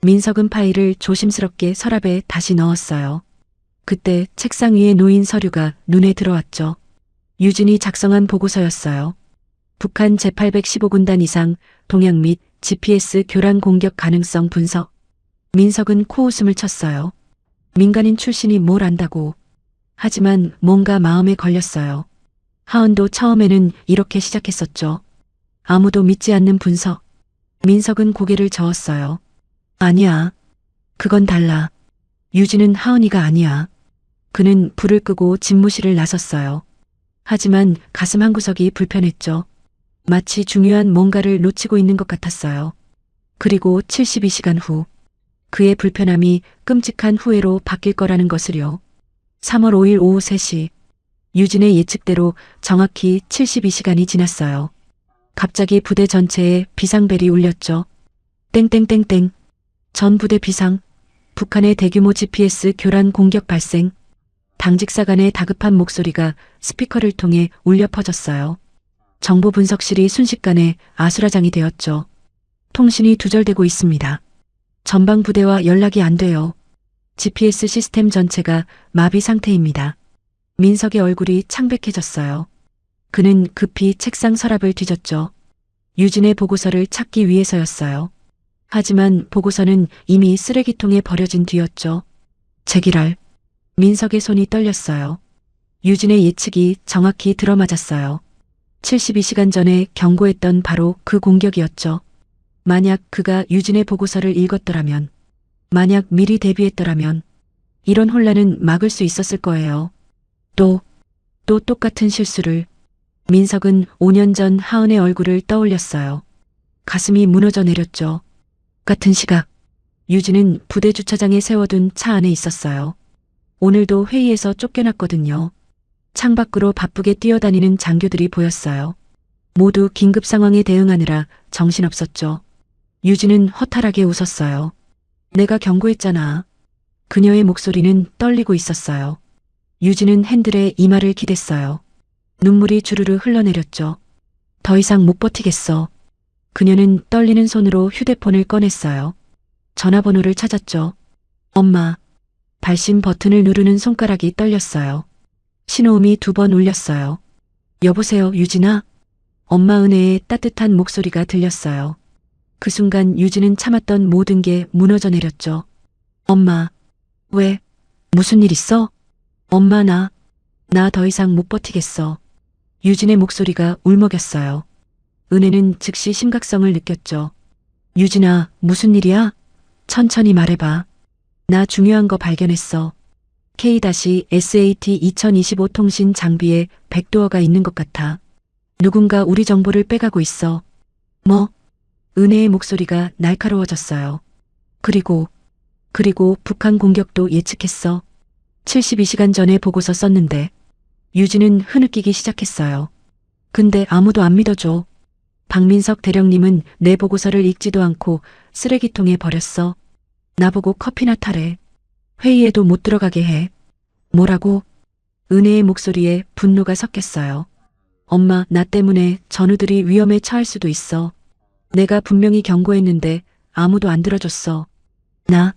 민석은 파일을 조심스럽게 서랍에 다시 넣었어요. 그때 책상 위에 놓인 서류가 눈에 들어왔죠. 유진이 작성한 보고서였어요. 북한 제815군단 이상 동향 및 GPS 교란 공격 가능성 분석. 민석은 코웃음을 쳤어요. 민간인 출신이 뭘 안다고. 하지만 뭔가 마음에 걸렸어요. 하은도 처음에는 이렇게 시작했었죠. 아무도 믿지 않는 분석. 민석은 고개를 저었어요. 아니야. 그건 달라. 유진은 하은이가 아니야. 그는 불을 끄고 집무실을 나섰어요. 하지만 가슴 한구석이 불편했죠. 마치 중요한 뭔가를 놓치고 있는 것 같았어요. 그리고 72시간 후, 그의 불편함이 끔찍한 후회로 바뀔 거라는 것을요. 3월 5일 오후 3시, 유진의 예측대로 정확히 72시간이 지났어요. 갑자기 부대 전체에 비상벨이 울렸죠. 땡땡땡땡. 전 부대 비상. 북한의 대규모 GPS 교란 공격 발생. 당직사 간의 다급한 목소리가 스피커를 통해 울려 퍼졌어요. 정보 분석실이 순식간에 아수라장이 되었죠. 통신이 두절되고 있습니다. 전방 부대와 연락이 안 돼요. GPS 시스템 전체가 마비 상태입니다. 민석의 얼굴이 창백해졌어요. 그는 급히 책상 서랍을 뒤졌죠. 유진의 보고서를 찾기 위해서였어요. 하지만 보고서는 이미 쓰레기통에 버려진 뒤였죠. 제기랄. 민석의 손이 떨렸어요. 유진의 예측이 정확히 들어맞았어요. 72시간 전에 경고했던 바로 그 공격이었죠. 만약 그가 유진의 보고서를 읽었더라면, 만약 미리 대비했더라면, 이런 혼란은 막을 수 있었을 거예요. 또 똑같은 실수를. 민석은 5년 전 하은의 얼굴을 떠올렸어요. 가슴이 무너져 내렸죠. 같은 시각, 유진은 부대 주차장에 세워둔 차 안에 있었어요. 오늘도 회의에서 쫓겨났거든요. 창밖으로 바쁘게 뛰어다니는 장교들이 보였어요. 모두 긴급 상황에 대응하느라 정신없었죠. 유진은 허탈하게 웃었어요. 내가 경고했잖아. 그녀의 목소리는 떨리고 있었어요. 유진은 핸들에 이마를 기댔어요. 눈물이 주르르 흘러내렸죠. 더 이상 못 버티겠어. 그녀는 떨리는 손으로 휴대폰을 꺼냈어요. 전화번호를 찾았죠. 엄마. 발신 버튼을 누르는 손가락이 떨렸어요. 신호음이 2번 울렸어요. 여보세요, 유진아? 엄마 은혜의 따뜻한 목소리가 들렸어요. 그 순간 유진은 참았던 모든 게 무너져 내렸죠. 엄마. 왜? 무슨 일 있어? 엄마 나 더 이상 못 버티겠어. 유진의 목소리가 울먹였어요. 은혜는 즉시 심각성을 느꼈죠. 유진아, 무슨 일이야? 천천히 말해봐. 나 중요한 거 발견했어. K-SAT 2025 통신 장비에 백도어가 있는 것 같아. 누군가 우리 정보를 빼가고 있어. 뭐? 은혜의 목소리가 날카로워졌어요. 그리고 북한 공격도 예측했어. 72시간 전에 보고서 썼는데. 유진은 흐느끼기 시작했어요. 근데 아무도 안 믿어줘. 박민석 대령님은 내 보고서를 읽지도 않고 쓰레기통에 버렸어. 나보고 커피나 타래. 회의에도 못 들어가게 해. 뭐라고? 은혜의 목소리에 분노가 섞였어요. 엄마, 나 때문에 전우들이 위험에 처할 수도 있어. 내가 분명히 경고했는데 아무도 안 들어줬어. 나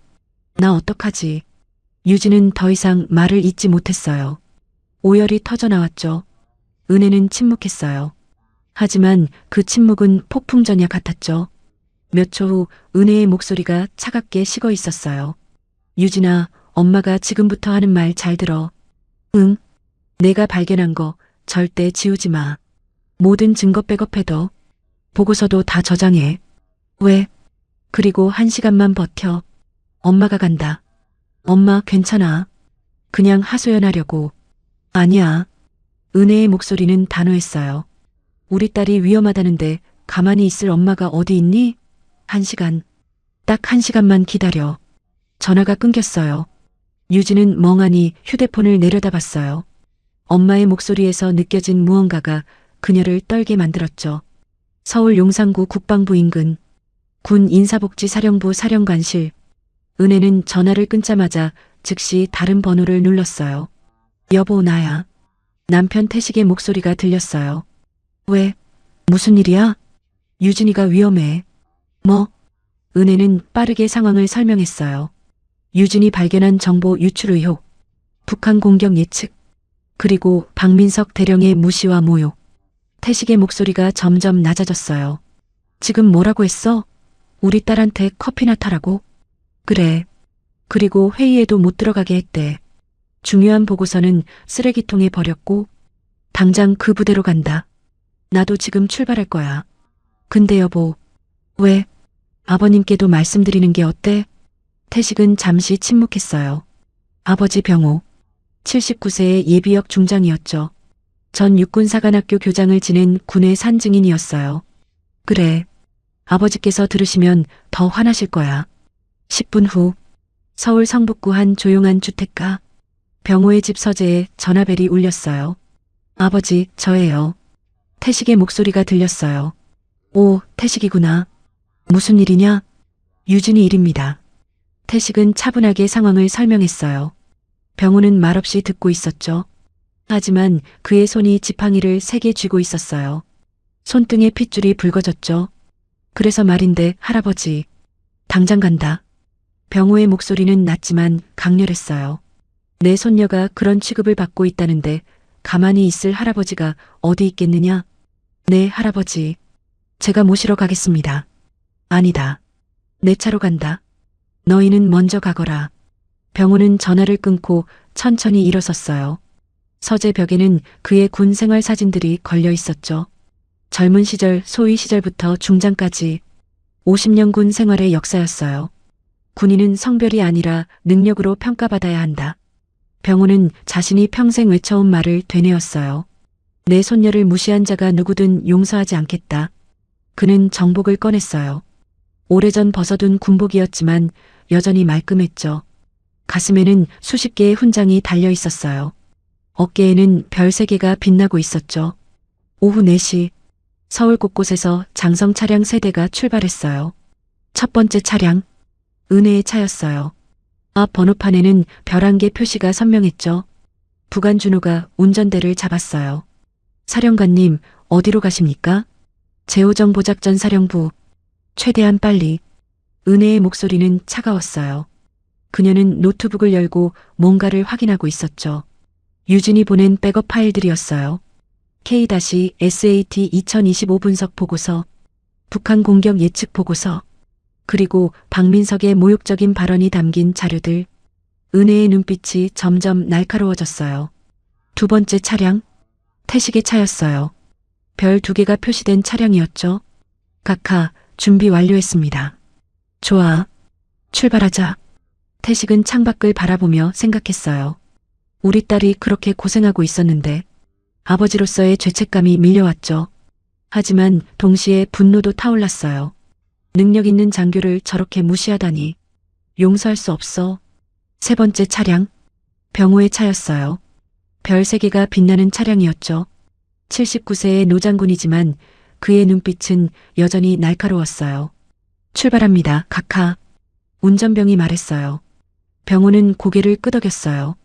어떡하지? 유진은 더 이상 말을 잇지 못했어요. 오열이 터져나왔죠. 은혜는 침묵했어요. 하지만 그 침묵은 폭풍전야 같았죠. 몇 초 후 은혜의 목소리가 차갑게 식어 있었어요. 유진아, 엄마가 지금부터 하는 말 잘 들어. 응. 내가 발견한 거 절대 지우지 마. 모든 증거 백업해둬. 보고서도 다 저장해. 왜? 그리고 1시간만 버텨. 엄마가 간다. 엄마 괜찮아. 그냥 하소연하려고. 아니야. 은혜의 목소리는 단호했어요. 우리 딸이 위험하다는데 가만히 있을 엄마가 어디 있니? 1시간. 딱 1시간만 기다려. 전화가 끊겼어요. 유진은 멍하니 휴대폰을 내려다봤어요. 엄마의 목소리에서 느껴진 무언가가 그녀를 떨게 만들었죠. 서울 용산구 국방부 인근 군 인사복지사령부 사령관실. 은혜는 전화를 끊자마자 즉시 다른 번호를 눌렀어요. 여보, 나야. 남편 태식의 목소리가 들렸어요. 왜? 무슨 일이야? 유진이가 위험해. 뭐? 은혜는 빠르게 상황을 설명했어요. 유진이 발견한 정보 유출 의혹, 북한 공격 예측, 그리고 박민석 대령의 무시와 모욕. 태식의 목소리가 점점 낮아졌어요. 지금 뭐라고 했어? 우리 딸한테 커피나 타라고? 그래. 그리고 회의에도 못 들어가게 했대. 중요한 보고서는 쓰레기통에 버렸고, 당장 그 부대로 간다. 나도 지금 출발할 거야. 근데 여보, 왜? 아버님께도 말씀드리는 게 어때? 태식은 잠시 침묵했어요. 아버지 병호, 79세의 예비역 중장이었죠. 전 육군사관학교 교장을 지낸 군의 산증인이었어요. 그래. 아버지께서 들으시면 더 화나실 거야. 10분 후 서울 성북구 한 조용한 주택가. 병호의 집 서재에 전화벨이 울렸어요. 아버지, 저예요. 태식의 목소리가 들렸어요. 오, 태식이구나. 무슨 일이냐? 유진이 일입니다. 태식은 차분하게 상황을 설명했어요. 병호는 말없이 듣고 있었죠. 하지만 그의 손이 지팡이를 세게 쥐고 있었어요. 손등에 핏줄이 붉어졌죠. 그래서 말인데, 할아버지. 당장 간다. 병호의 목소리는 낮지만 강렬했어요. 내 손녀가 그런 취급을 받고 있다는데 가만히 있을 할아버지가 어디 있겠느냐? 네, 할아버지. 제가 모시러 가겠습니다. 아니다. 내 차로 간다. 너희는 먼저 가거라. 병호는 전화를 끊고 천천히 일어섰어요. 서재 벽에는 그의 군 생활 사진들이 걸려 있었죠. 젊은 시절, 소위 시절부터 중장까지 50년 군 생활의 역사였어요. 군인은 성별이 아니라 능력으로 평가받아야 한다. 병호는 자신이 평생 외쳐온 말을 되뇌었어요. 내 손녀를 무시한 자가 누구든 용서하지 않겠다. 그는 정복을 꺼냈어요. 오래전 벗어둔 군복이었지만 여전히 말끔했죠. 가슴에는 수십 개의 훈장이 달려 있었어요. 어깨에는 별 3개가 빛나고 있었죠. 오후 4시 서울 곳곳에서 장성 차량 3대가 출발했어요. 첫 번째 차량, 은혜의 차였어요. 앞 번호판에는 별 1개 표시가 선명했죠. 부관준호가 운전대를 잡았어요. 사령관님, 어디로 가십니까? 제호정보작전 사령부. 최대한 빨리. 은혜의 목소리는 차가웠어요. 그녀는 노트북을 열고 뭔가를 확인하고 있었죠. 유진이 보낸 백업 파일들이었어요. K-SAT 2025 분석 보고서, 북한 공격 예측 보고서, 그리고 박민석의 모욕적인 발언이 담긴 자료들. 은혜의 눈빛이 점점 날카로워졌어요. 두 번째 차량, 태식의 차였어요. 별 2개가 표시된 차량이었죠. 각하, 준비 완료했습니다. 좋아. 출발하자. 태식은 창밖을 바라보며 생각했어요. 우리 딸이 그렇게 고생하고 있었는데 아버지로서의 죄책감이 밀려왔죠. 하지만 동시에 분노도 타올랐어요. 능력 있는 장교를 저렇게 무시하다니. 용서할 수 없어. 세 번째 차량, 병호의 차였어요. 별 3개가 빛나는 차량이었죠. 79세의 노장군이지만 그의 눈빛은 여전히 날카로웠어요. 출발합니다, 각하. 운전병이 말했어요. 병호는 고개를 끄덕였어요.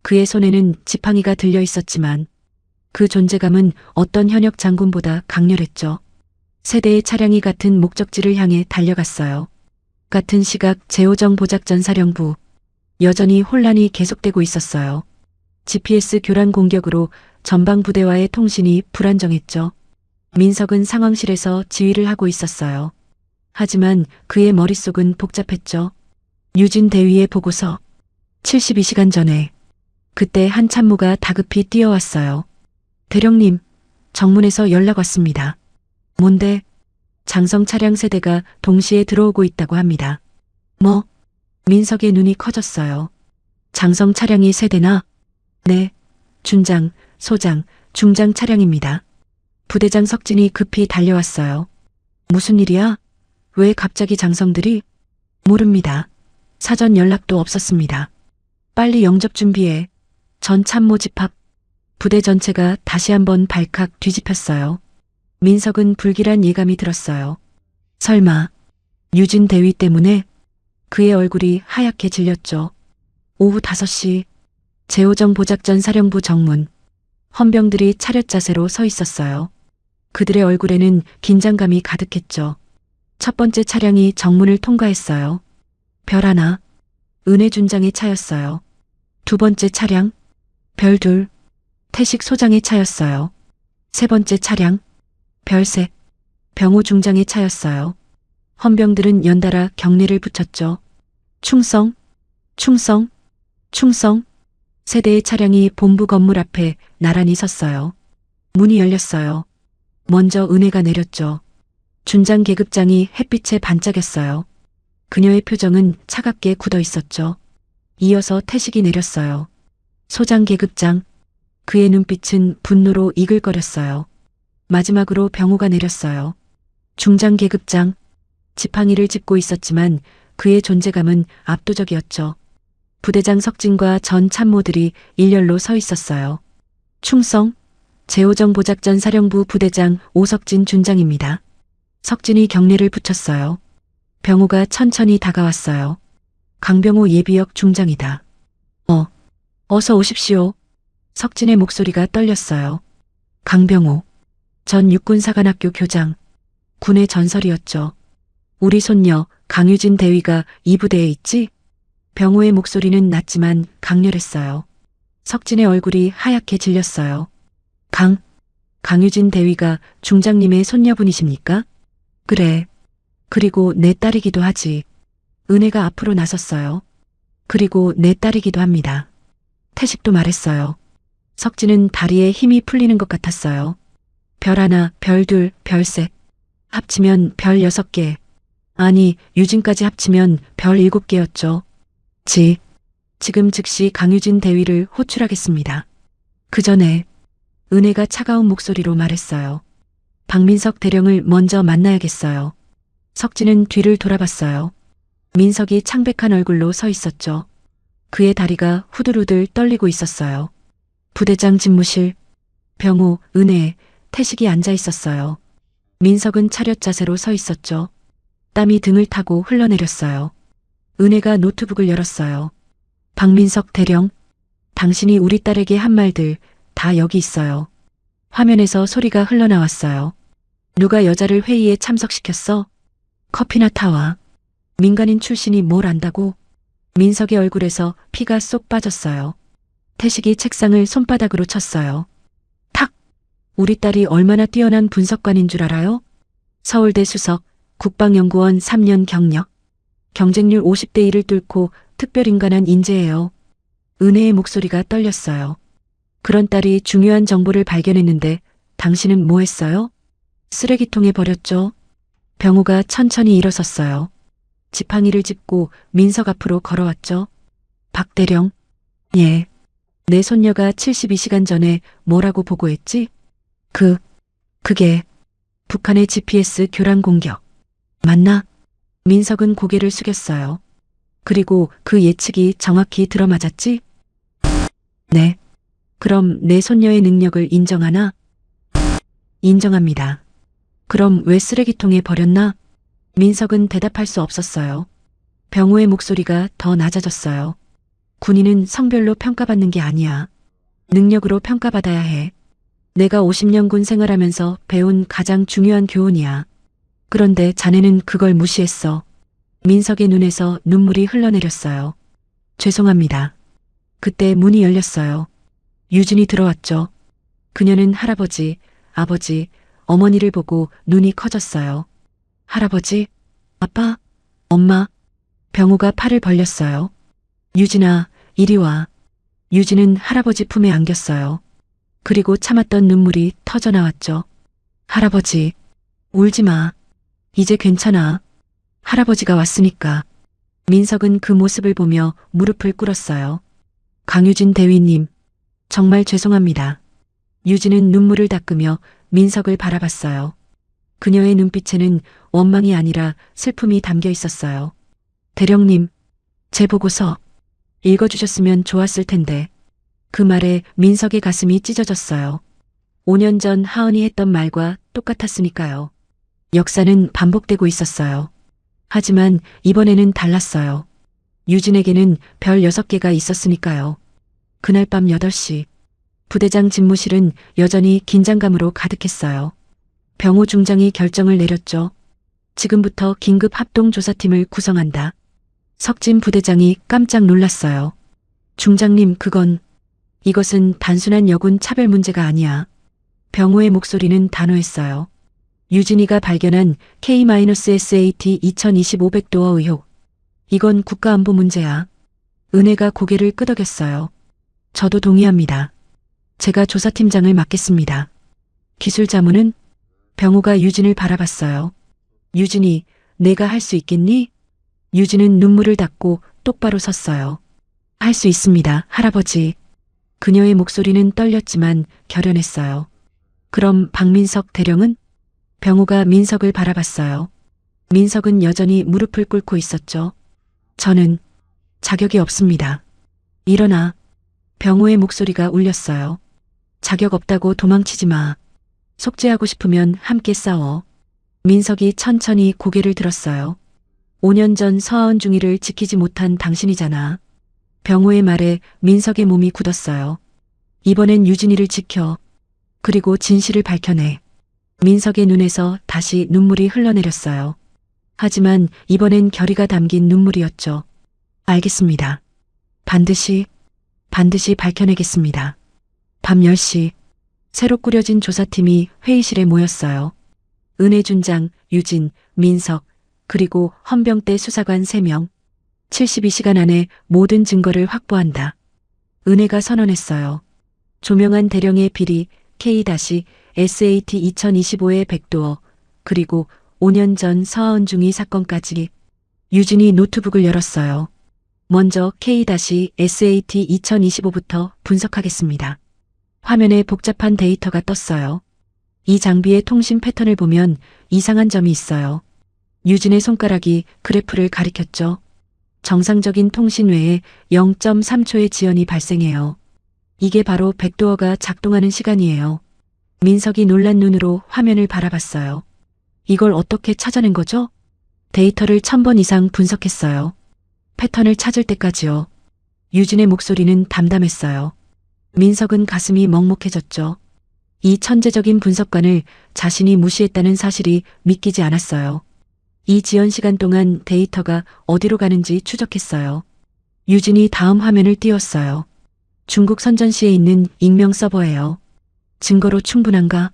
그의 손에는 지팡이가 들려 있었지만 그 존재감은 어떤 현역 장군보다 강렬했죠. 3대의 차량이 같은 목적지를 향해 달려갔어요. 같은 시각 제호정보작전 사령부. 여전히 혼란이 계속되고 있었어요. GPS 교란 공격으로 전방 부대와의 통신이 불안정했죠. 민석은 상황실에서 지휘를 하고 있었어요. 하지만 그의 머릿속은 복잡했죠. 유진 대위의 보고서. 72시간 전에. 그때 한 참모가 다급히 뛰어왔어요. 대령님, 정문에서 연락 왔습니다. 뭔데? 장성 차량 3대가 동시에 들어오고 있다고 합니다. 뭐? 민석의 눈이 커졌어요. 장성 차량이 3대나? 네. 준장, 소장, 중장 차량입니다. 부대장 석진이 급히 달려왔어요. 무슨 일이야? 왜 갑자기 장성들이? 모릅니다. 사전 연락도 없었습니다. 빨리 영접 준비해. 전 참모 집합. 부대 전체가 다시 한번 발칵 뒤집혔어요. 민석은 불길한 예감이 들었어요. 설마 유진 대위 때문에? 그의 얼굴이 하얗게 질렸죠. 오후 5시 제오정 보작전 사령부 정문. 헌병들이 차렷 자세로 서 있었어요. 그들의 얼굴에는 긴장감이 가득했죠. 첫 번째 차량이 정문을 통과했어요. 별 하나, 은혜 준장의 차였어요. 두 번째 차량, 별 둘, 태식 소장의 차였어요. 세 번째 차량, 별 셋, 병호 중장의 차였어요. 헌병들은 연달아 경례를 붙였죠. 충성, 충성, 충성. 세 대의 차량이 본부 건물 앞에 나란히 섰어요. 문이 열렸어요. 먼저 은혜가 내렸죠. 준장 계급장이 햇빛에 반짝였어요. 그녀의 표정은 차갑게 굳어 있었죠. 이어서 태식이 내렸어요. 소장 계급장. 그의 눈빛은 분노로 이글거렸어요. 마지막으로 병호가 내렸어요. 중장 계급장. 지팡이를 짚고 있었지만 그의 존재감은 압도적이었죠. 부대장 석진과 전 참모들이 일렬로 서 있었어요. 충성, 제오정 보작전 사령부 부대장 오석진 준장입니다. 석진이 경례를 붙였어요. 병호가 천천히 다가왔어요. 강병호 예비역 중장이다. 어서 오십시오. 석진의 목소리가 떨렸어요. 강병호, 전 육군사관학교 교장. 군의 전설이었죠. 우리 손녀 강유진 대위가 이 부대에 있지? 병호의 목소리는 낮지만 강렬했어요. 석진의 얼굴이 하얗게 질렸어요. 강유진 대위가 중장님의 손녀분이십니까? 그래. 그리고 내 딸이기도 하지. 은혜가 앞으로 나섰어요. 그리고 내 딸이기도 합니다. 태식도 말했어요. 석진은 다리에 힘이 풀리는 것 같았어요. 별 하나, 별 둘, 별 셋. 합치면 별 6개. 아니, 유진까지 합치면 별 7개였죠. 지금 즉시 강유진 대위를 호출하겠습니다. 그 전에 은혜가 차가운 목소리로 말했어요. 박민석 대령을 먼저 만나야겠어요. 석진은 뒤를 돌아봤어요. 민석이 창백한 얼굴로 서 있었죠. 그의 다리가 후들후들 떨리고 있었어요. 부대장 집무실, 병호, 은혜, 태식이 앉아 있었어요. 민석은 차렷 자세로 서 있었죠. 땀이 등을 타고 흘러내렸어요. 은혜가 노트북을 열었어요. 박민석 대령, 당신이 우리 딸에게 한 말들 다 여기 있어요. 화면에서 소리가 흘러나왔어요. 누가 여자를 회의에 참석시켰어? 커피나 타와. 민간인 출신이 뭘 안다고? 민석의 얼굴에서 피가 쏙 빠졌어요. 태식이 책상을 손바닥으로 쳤어요. 탁! 우리 딸이 얼마나 뛰어난 분석관인 줄 알아요? 서울대 수석, 국방연구원 3년 경력. 경쟁률 50대 1을 뚫고 특별인간한 인재예요. 은혜의 목소리가 떨렸어요. 그런 딸이 중요한 정보를 발견했는데 당신은 뭐 했어요? 쓰레기통에 버렸죠. 병호가 천천히 일어섰어요. 지팡이를 짚고 민석 앞으로 걸어왔죠. 박 대령. 예. 내 손녀가 72시간 전에 뭐라고 보고했지? 그게 북한의 GPS 교란 공격. 맞나? 민석은 고개를 숙였어요. 그리고 그 예측이 정확히 들어맞았지? 네. 그럼 내 손녀의 능력을 인정하나? 인정합니다. 그럼 왜 쓰레기통에 버렸나? 민석은 대답할 수 없었어요. 병호의 목소리가 더 낮아졌어요. 군인은 성별로 평가받는 게 아니야. 능력으로 평가받아야 해. 내가 50년 군 생활하면서 배운 가장 중요한 교훈이야. 그런데 자네는 그걸 무시했어. 민석의 눈에서 눈물이 흘러내렸어요. 죄송합니다. 그때 문이 열렸어요. 유진이 들어왔죠. 그녀는 할아버지, 아버지, 어머니를 보고 눈이 커졌어요. 할아버지, 아빠, 엄마. 병호가 팔을 벌렸어요. 유진아, 이리 와. 유진은 할아버지 품에 안겼어요. 그리고 참았던 눈물이 터져나왔죠. 할아버지, 울지 마. 이제 괜찮아. 할아버지가 왔으니까. 민석은 그 모습을 보며 무릎을 꿇었어요. 강유진 대위님, 정말 죄송합니다. 유진은 눈물을 닦으며 민석을 바라봤어요. 그녀의 눈빛에는 원망이 아니라 슬픔이 담겨 있었어요. 대령님, 제 보고서 읽어주셨으면 좋았을 텐데. 그 말에 민석의 가슴이 찢어졌어요. 5년 전 하은이 했던 말과 똑같았으니까요. 역사는 반복되고 있었어요. 하지만 이번에는 달랐어요. 유진에게는 별 6개가 있었으니까요. 그날 밤 8시, 부대장 집무실은 여전히 긴장감으로 가득했어요. 병호 중장이 결정을 내렸죠. 지금부터 긴급 합동조사팀을 구성한다. 석진 부대장이 깜짝 놀랐어요. 중장님, 이것은 단순한 여군 차별 문제가 아니야. 병호의 목소리는 단호했어요. 유진이가 발견한 K-SAT 2500도어 의혹. 이건 국가안보 문제야. 은혜가 고개를 끄덕였어요. 저도 동의합니다. 제가 조사팀장을 맡겠습니다. 기술 자문은? 병호가 유진을 바라봤어요. 유진이, 내가 할 수 있겠니? 유진은 눈물을 닦고 똑바로 섰어요. 할 수 있습니다, 할아버지. 그녀의 목소리는 떨렸지만 결연했어요. 그럼 박민석 대령은? 병호가 민석을 바라봤어요. 민석은 여전히 무릎을 꿇고 있었죠. 저는 자격이 없습니다. 일어나. 병호의 목소리가 울렸어요. 자격 없다고 도망치지 마. 속죄하고 싶으면 함께 싸워. 민석이 천천히 고개를 들었어요. 5년 전 서하은 중위를 지키지 못한 당신이잖아. 병호의 말에 민석의 몸이 굳었어요. 이번엔 유진이를 지켜. 그리고 진실을 밝혀내. 민석의 눈에서 다시 눈물이 흘러내렸어요. 하지만 이번엔 결의가 담긴 눈물이었죠. 알겠습니다. 반드시 밝혀내겠습니다. 밤 10시, 새로 꾸려진 조사팀이 회의실에 모였어요. 은혜준장, 유진, 민석, 그리고 헌병대 수사관 3명. 72시간 안에 모든 증거를 확보한다. 은혜가 선언했어요. 조명한 대령의 비리 K-SAT 2025의 백도어, 그리고 5년 전 서하은 중위 사건까지. 유진이 노트북을 열었어요. 먼저 K-SAT 2025부터 분석하겠습니다. 화면에 복잡한 데이터가 떴어요. 이 장비의 통신 패턴을 보면 이상한 점이 있어요. 유진의 손가락이 그래프를 가리켰죠. 정상적인 통신 외에 0.3초의 지연이 발생해요. 이게 바로 백도어가 작동하는 시간이에요. 민석이 놀란 눈으로 화면을 바라봤어요. 이걸 어떻게 찾아낸 거죠? 데이터를 1000번 이상 분석했어요. 패턴을 찾을 때까지요. 유진의 목소리는 담담했어요. 민석은 가슴이 먹먹해졌죠. 이 천재적인 분석관을 자신이 무시했다는 사실이 믿기지 않았어요. 이 지연 시간 동안 데이터가 어디로 가는지 추적했어요. 유진이 다음 화면을 띄웠어요. 중국 선전시에 있는 익명 서버예요. 증거로 충분한가?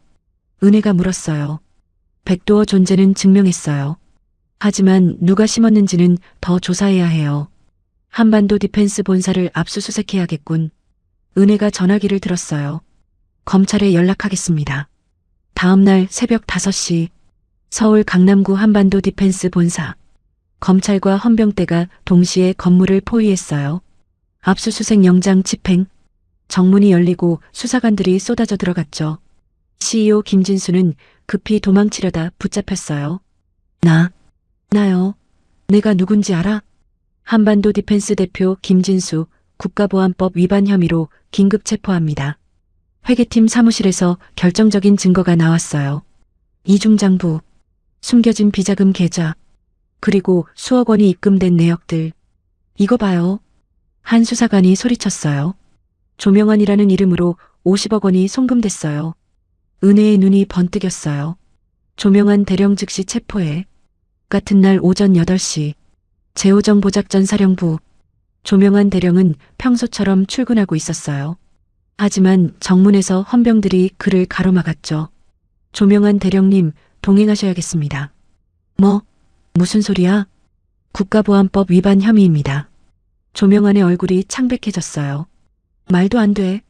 은혜가 물었어요. 백도어 존재는 증명했어요. 하지만 누가 심었는지는 더 조사해야 해요. 한반도 디펜스 본사를 압수수색해야겠군. 은혜가 전화기를 들었어요. 검찰에 연락하겠습니다. 다음 날 새벽 5시, 서울 강남구 한반도 디펜스 본사. 검찰과 헌병대가 동시에 건물을 포위했어요. 압수수색 영장 집행. 정문이 열리고 수사관들이 쏟아져 들어갔죠. CEO 김진수는 급히 도망치려다 붙잡혔어요. 나요. 내가 누군지 알아? 한반도 디펜스 대표 김진수, 국가보안법 위반 혐의로 긴급 체포합니다. 회계팀 사무실에서 결정적인 증거가 나왔어요. 이중장부, 숨겨진 비자금 계좌, 그리고 수억 원이 입금된 내역들. 이거 봐요. 한 수사관이 소리쳤어요. 조명환이라는 이름으로 50억 원이 송금됐어요. 은혜의 눈이 번뜩였어요. 조명환 대령 즉시 체포해. 같은 날 오전 8시, 제호정보작전사령부. 조명환 대령은 평소처럼 출근하고 있었어요. 하지만 정문에서 헌병들이 그를 가로막았죠. 조명환 대령님, 동행하셔야겠습니다. 무슨 소리야? 국가보안법 위반 혐의입니다. 조명환의 얼굴이 창백해졌어요. 말도 안 돼.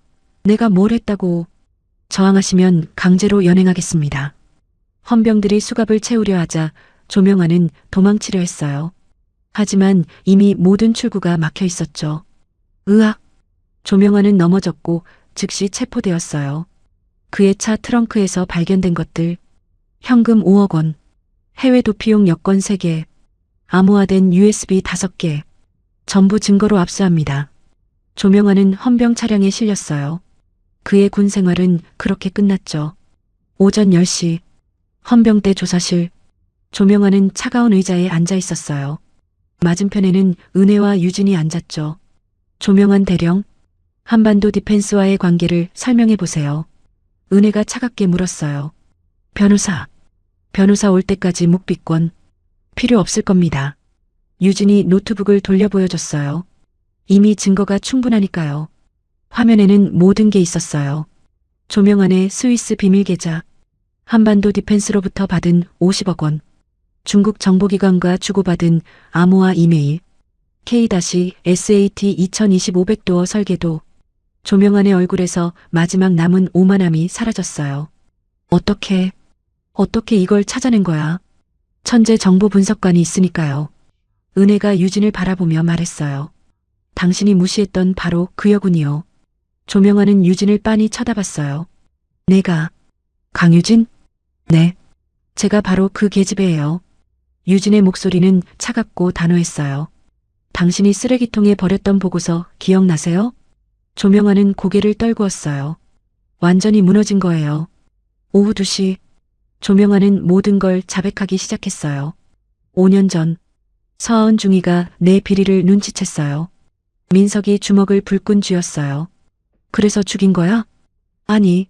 내가 뭘 했다고. 저항하시면 강제로 연행하겠습니다. 헌병들이 수갑을 채우려 하자 조명환은 도망치려 했어요. 하지만 이미 모든 출구가 막혀 있었죠. 으악! 조명환은 넘어졌고 즉시 체포되었어요. 그의 차 트렁크에서 발견된 것들, 현금 5억 원, 해외 도피용 여권 3개, 암호화된 USB 5개, 전부 증거로 압수합니다. 조명환은 헌병 차량에 실렸어요. 그의 군 생활은 그렇게 끝났죠. 오전 10시, 헌병대 조사실, 조명환은 차가운 의자에 앉아 있었어요. 맞은편에는 은혜와 유진이 앉았죠. 조명환 대령, 한반도 디펜스와의 관계를 설명해 보세요. 은혜가 차갑게 물었어요. 변호사 올 때까지 묵비권 필요 없을 겁니다. 유진이 노트북을 돌려 보여줬어요. 이미 증거가 충분하니까요. 화면에는 모든 게 있었어요. 조명환의 스위스 비밀 계좌, 한반도 디펜스로부터 받은 50억 원, 중국 정보기관과 주고받은 암호화 이메일, K-SAT 222500도어 설계도, 조명환의 얼굴에서 마지막 남은 오만함이 사라졌어요. 어떻게 이걸 찾아낸 거야? 천재 정보 분석관이 있으니까요. 은혜가 유진을 바라보며 말했어요. 당신이 무시했던 바로 그 여군이요. 조명환은 유진을 빤히 쳐다봤어요. 내가 강유진? 네. 제가 바로 그 계집애예요. 유진의 목소리는 차갑고 단호했어요. 당신이 쓰레기통에 버렸던 보고서 기억나세요? 조명환은 고개를 떨구었어요. 완전히 무너진 거예요. 오후 2시, 조명환은 모든 걸 자백하기 시작했어요. 5년 전, 서하은 중이가 내 비리를 눈치챘어요. 민석이 주먹을 불끈 쥐었어요. 그래서 죽인 거야? 아니,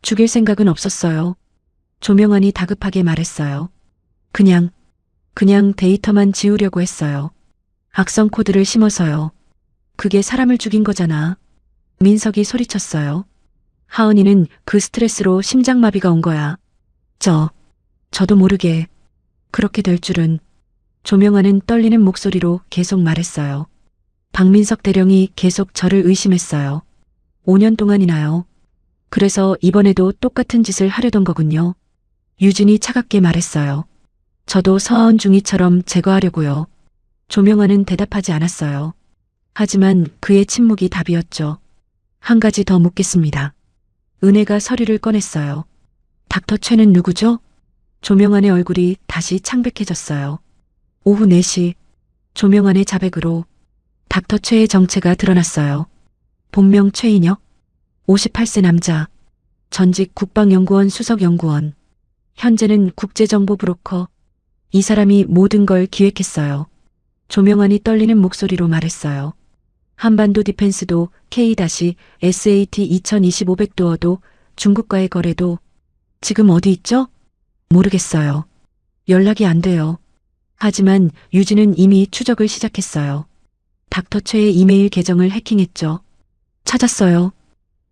죽일 생각은 없었어요. 조명환이 다급하게 말했어요. 그냥 데이터만 지우려고 했어요. 악성 코드를 심어서요. 그게 사람을 죽인 거잖아. 민석이 소리쳤어요. 하은이는 그 스트레스로 심장마비가 온 거야. 저도 모르게 그렇게 될 줄은. 조명환은 떨리는 목소리로 계속 말했어요. 박민석 대령이 계속 저를 의심했어요. 5년 동안이나요. 그래서 이번에도 똑같은 짓을 하려던 거군요. 유진이 차갑게 말했어요. 저도 서하은 중이처럼 제거하려고요. 조명환은 대답하지 않았어요. 하지만 그의 침묵이 답이었죠. 한 가지 더 묻겠습니다. 은혜가 서류를 꺼냈어요. 닥터 최는 누구죠? 조명환의 얼굴이 다시 창백해졌어요. 오후 4시, 조명환의 자백으로 닥터 최의 정체가 드러났어요. 본명 최인혁, 58세 남자, 전직 국방연구원 수석연구원, 현재는 국제정보 브로커. 이 사람이 모든 걸 기획했어요. 조명환이 떨리는 목소리로 말했어요. 한반도 디펜스도 K-SAT 222500도어도 중국과의 거래도. 지금 어디 있죠? 모르겠어요. 연락이 안 돼요. 하지만 유진은 이미 추적을 시작했어요. 닥터 최의 이메일 계정을 해킹했죠. 찾았어요.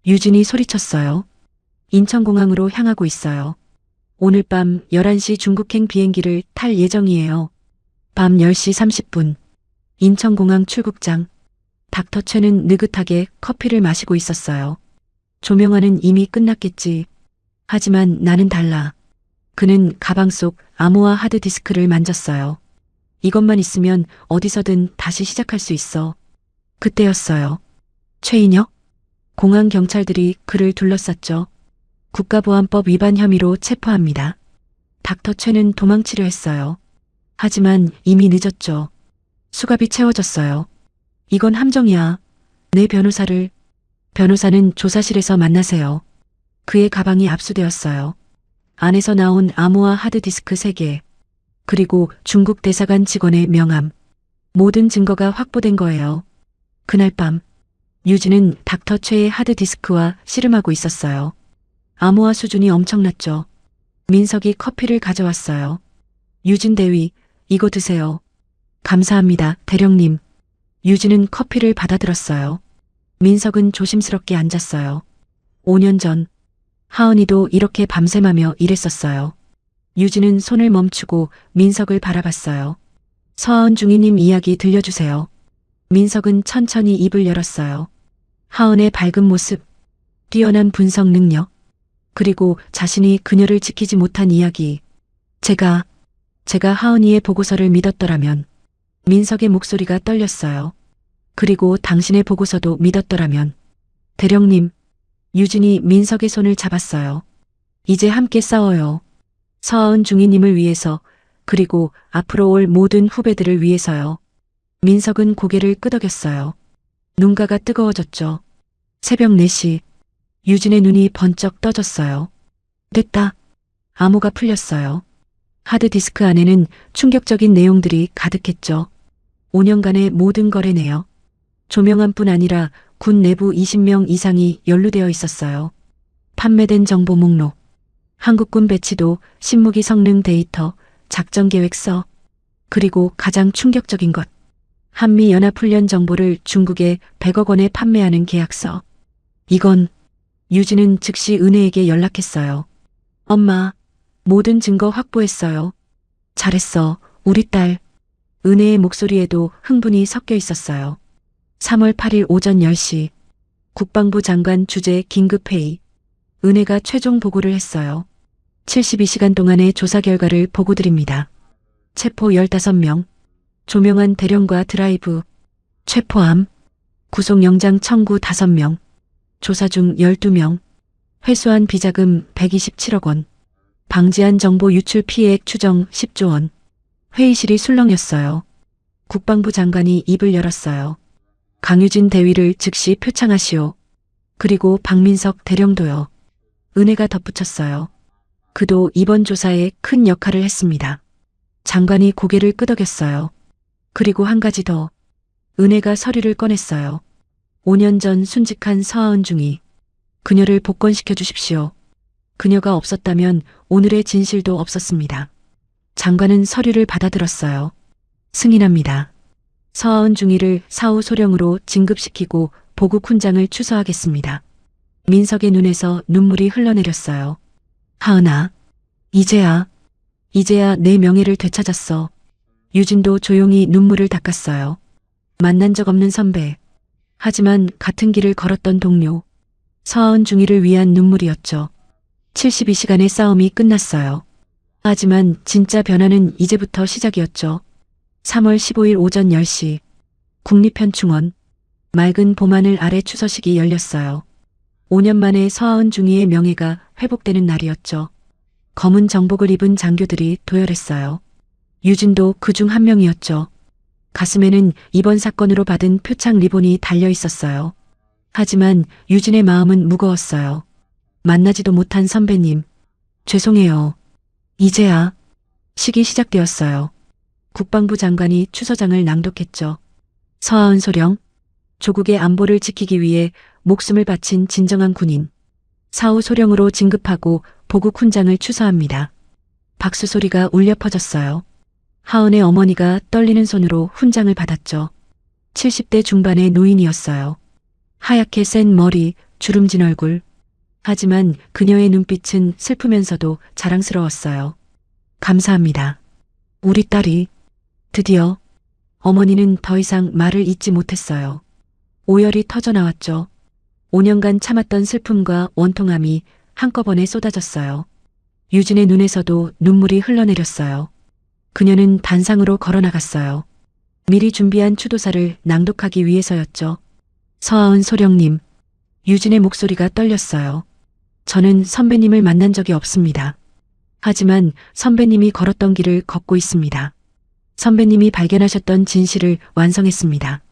유진이 소리쳤어요. 인천공항으로 향하고 있어요. 오늘 밤 11시 중국행 비행기를 탈 예정이에요. 밤 10시 30분. 인천공항 출국장. 닥터 최는 느긋하게 커피를 마시고 있었어요. 조명환은 이미 끝났겠지. 하지만 나는 달라. 그는 가방 속 암호화 하드디스크를 만졌어요. 이것만 있으면 어디서든 다시 시작할 수 있어. 그때였어요. 최인혁? 공항 경찰들이 그를 둘러쌌죠. 국가보안법 위반 혐의로 체포합니다. 닥터 최는 도망치려 했어요. 하지만 이미 늦었죠. 수갑이 채워졌어요. 이건 함정이야. 내 변호사는 조사실에서 만나세요. 그의 가방이 압수되었어요. 안에서 나온 암호화 하드디스크 3개, 그리고 중국 대사관 직원의 명함. 모든 증거가 확보된 거예요. 그날 밤, 유진은 닥터 최의 하드디스크와 씨름하고 있었어요. 암호화 수준이 엄청났죠. 민석이 커피를 가져왔어요. 유진 대위, 이거 드세요. 감사합니다, 대령님. 유진은 커피를 받아들었어요. 민석은 조심스럽게 앉았어요. 5년 전, 하은이도 이렇게 밤샘하며 일했었어요. 유진은 손을 멈추고 민석을 바라봤어요. 서하은 중위님 이야기 들려주세요. 민석은 천천히 입을 열었어요. 하은의 밝은 모습, 뛰어난 분석 능력, 그리고 자신이 그녀를 지키지 못한 이야기. 제가 하은이의 보고서를 믿었더라면. 민석의 목소리가 떨렸어요. 그리고 당신의 보고서도 믿었더라면. 대령님, 유진이 민석의 손을 잡았어요. 이제 함께 싸워요. 서하은 중위님을 위해서, 그리고 앞으로 올 모든 후배들을 위해서요. 민석은 고개를 끄덕였어요. 눈가가 뜨거워졌죠. 새벽 4시. 유진의 눈이 번쩍 떠졌어요. 됐다. 암호가 풀렸어요. 하드디스크 안에는 충격적인 내용들이 가득했죠. 5년간의 모든 거래네요. 조명함뿐 아니라 군 내부 20명 이상이 연루되어 있었어요. 판매된 정보 목록, 한국군 배치도, 신무기 성능 데이터, 작전 계획서, 그리고 가장 충격적인 것, 한미연합훈련 정보를 중국에 100억 원에 판매하는 계약서. 이건 유진은 즉시 은혜에게 연락했어요. 엄마, 모든 증거 확보했어요. 잘했어, 우리 딸. 은혜의 목소리에도 흥분이 섞여 있었어요. 3월 8일 오전 10시, 국방부 장관 주재 긴급회의. 은혜가 최종 보고를 했어요. 72시간 동안의 조사 결과를 보고드립니다. 체포 15명, 조명한 대령과 드라이브, 체포함, 구속영장 청구 5명, 조사 중 12명, 회수한 비자금 127억 원, 방지한 정보 유출 피해액 추정 10조 원. 회의실이 술렁였어요. 국방부 장관이 입을 열었어요. 강유진 대위를 즉시 표창하시오. 그리고 박민석 대령도요. 은혜가 덧붙였어요. 그도 이번 조사에 큰 역할을 했습니다. 장관이 고개를 끄덕였어요. 그리고 한 가지 더. 은혜가 서류를 꺼냈어요. 5년 전 순직한 서하은 중위. 그녀를 복권시켜 주십시오. 그녀가 없었다면 오늘의 진실도 없었습니다. 장관은 서류를 받아들었어요. 승인합니다. 서하은 중위를 사후 소령으로 진급시키고 보국 훈장을 추서하겠습니다. 민석의 눈에서 눈물이 흘러내렸어요. 하은아, 이제야 내 명예를 되찾았어. 유진도 조용히 눈물을 닦았어요. 만난 적 없는 선배. 하지만 같은 길을 걸었던 동료. 서하은 중위를 위한 눈물이었죠. 72시간의 싸움이 끝났어요. 하지만 진짜 변화는 이제부터 시작이었죠. 3월 15일 오전 10시, 국립현충원. 맑은 봄하늘 아래 추서식이 열렸어요. 5년 만에 서하은 중위의 명예가 회복되는 날이었죠. 검은 정복을 입은 장교들이 도열했어요. 유진도 그중 한 명이었죠. 가슴에는 이번 사건으로 받은 표창 리본이 달려 있었어요. 하지만 유진의 마음은 무거웠어요. 만나지도 못한 선배님, 죄송해요. 이제야 식이 시작되었어요. 국방부 장관이 추서장을 낭독했죠. 서하은 소령, 조국의 안보를 지키기 위해 목숨을 바친 진정한 군인. 사후 소령으로 진급하고 보국 훈장을 추서합니다. 박수 소리가 울려 퍼졌어요. 하은의 어머니가 떨리는 손으로 훈장을 받았죠. 70대 중반의 노인이었어요. 하얗게 센 머리, 주름진 얼굴. 하지만 그녀의 눈빛은 슬프면서도 자랑스러웠어요. 감사합니다. 우리 딸이. 드디어. 어머니는 더 이상 말을 잇지 못했어요. 오열이 터져나왔죠. 5년간 참았던 슬픔과 원통함이 한꺼번에 쏟아졌어요. 유진의 눈에서도 눈물이 흘러내렸어요. 그녀는 단상으로 걸어나갔어요. 미리 준비한 추도사를 낭독하기 위해서였죠. 서하은 소령님. 유진의 목소리가 떨렸어요. 저는 선배님을 만난 적이 없습니다. 하지만 선배님이 걸었던 길을 걷고 있습니다. 선배님이 발견하셨던 진실을 완성했습니다.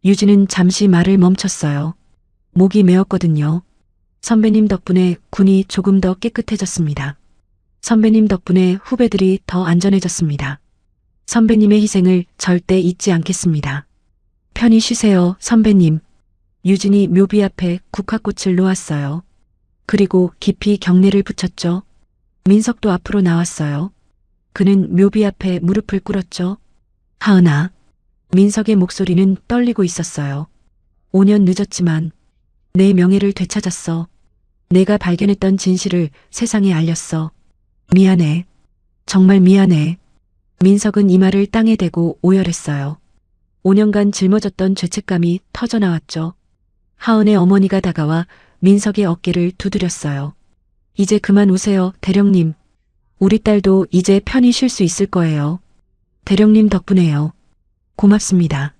유진은 잠시 말을 멈췄어요. 목이 메었거든요. 선배님 덕분에 군이 조금 더 깨끗해졌습니다. 선배님 덕분에 후배들이 더 안전해졌습니다. 선배님의 희생을 절대 잊지 않겠습니다. 편히 쉬세요, 선배님. 유진이 묘비 앞에 국화꽃을 놓았어요. 그리고 깊이 경례를 붙였죠. 민석도 앞으로 나왔어요. 그는 묘비 앞에 무릎을 꿇었죠. 하은아. 민석의 목소리는 떨리고 있었어요. 5년 늦었지만 내 명예를 되찾았어. 내가 발견했던 진실을 세상에 알렸어. 미안해. 정말 미안해. 민석은 이마를 땅에 대고 오열했어요. 5년간 짊어졌던 죄책감이 터져나왔죠. 하은의 어머니가 다가와 민석의 어깨를 두드렸어요. 이제 그만 우세요, 대령님. 우리 딸도 이제 편히 쉴 수 있을 거예요. 대령님 덕분에요. 고맙습니다.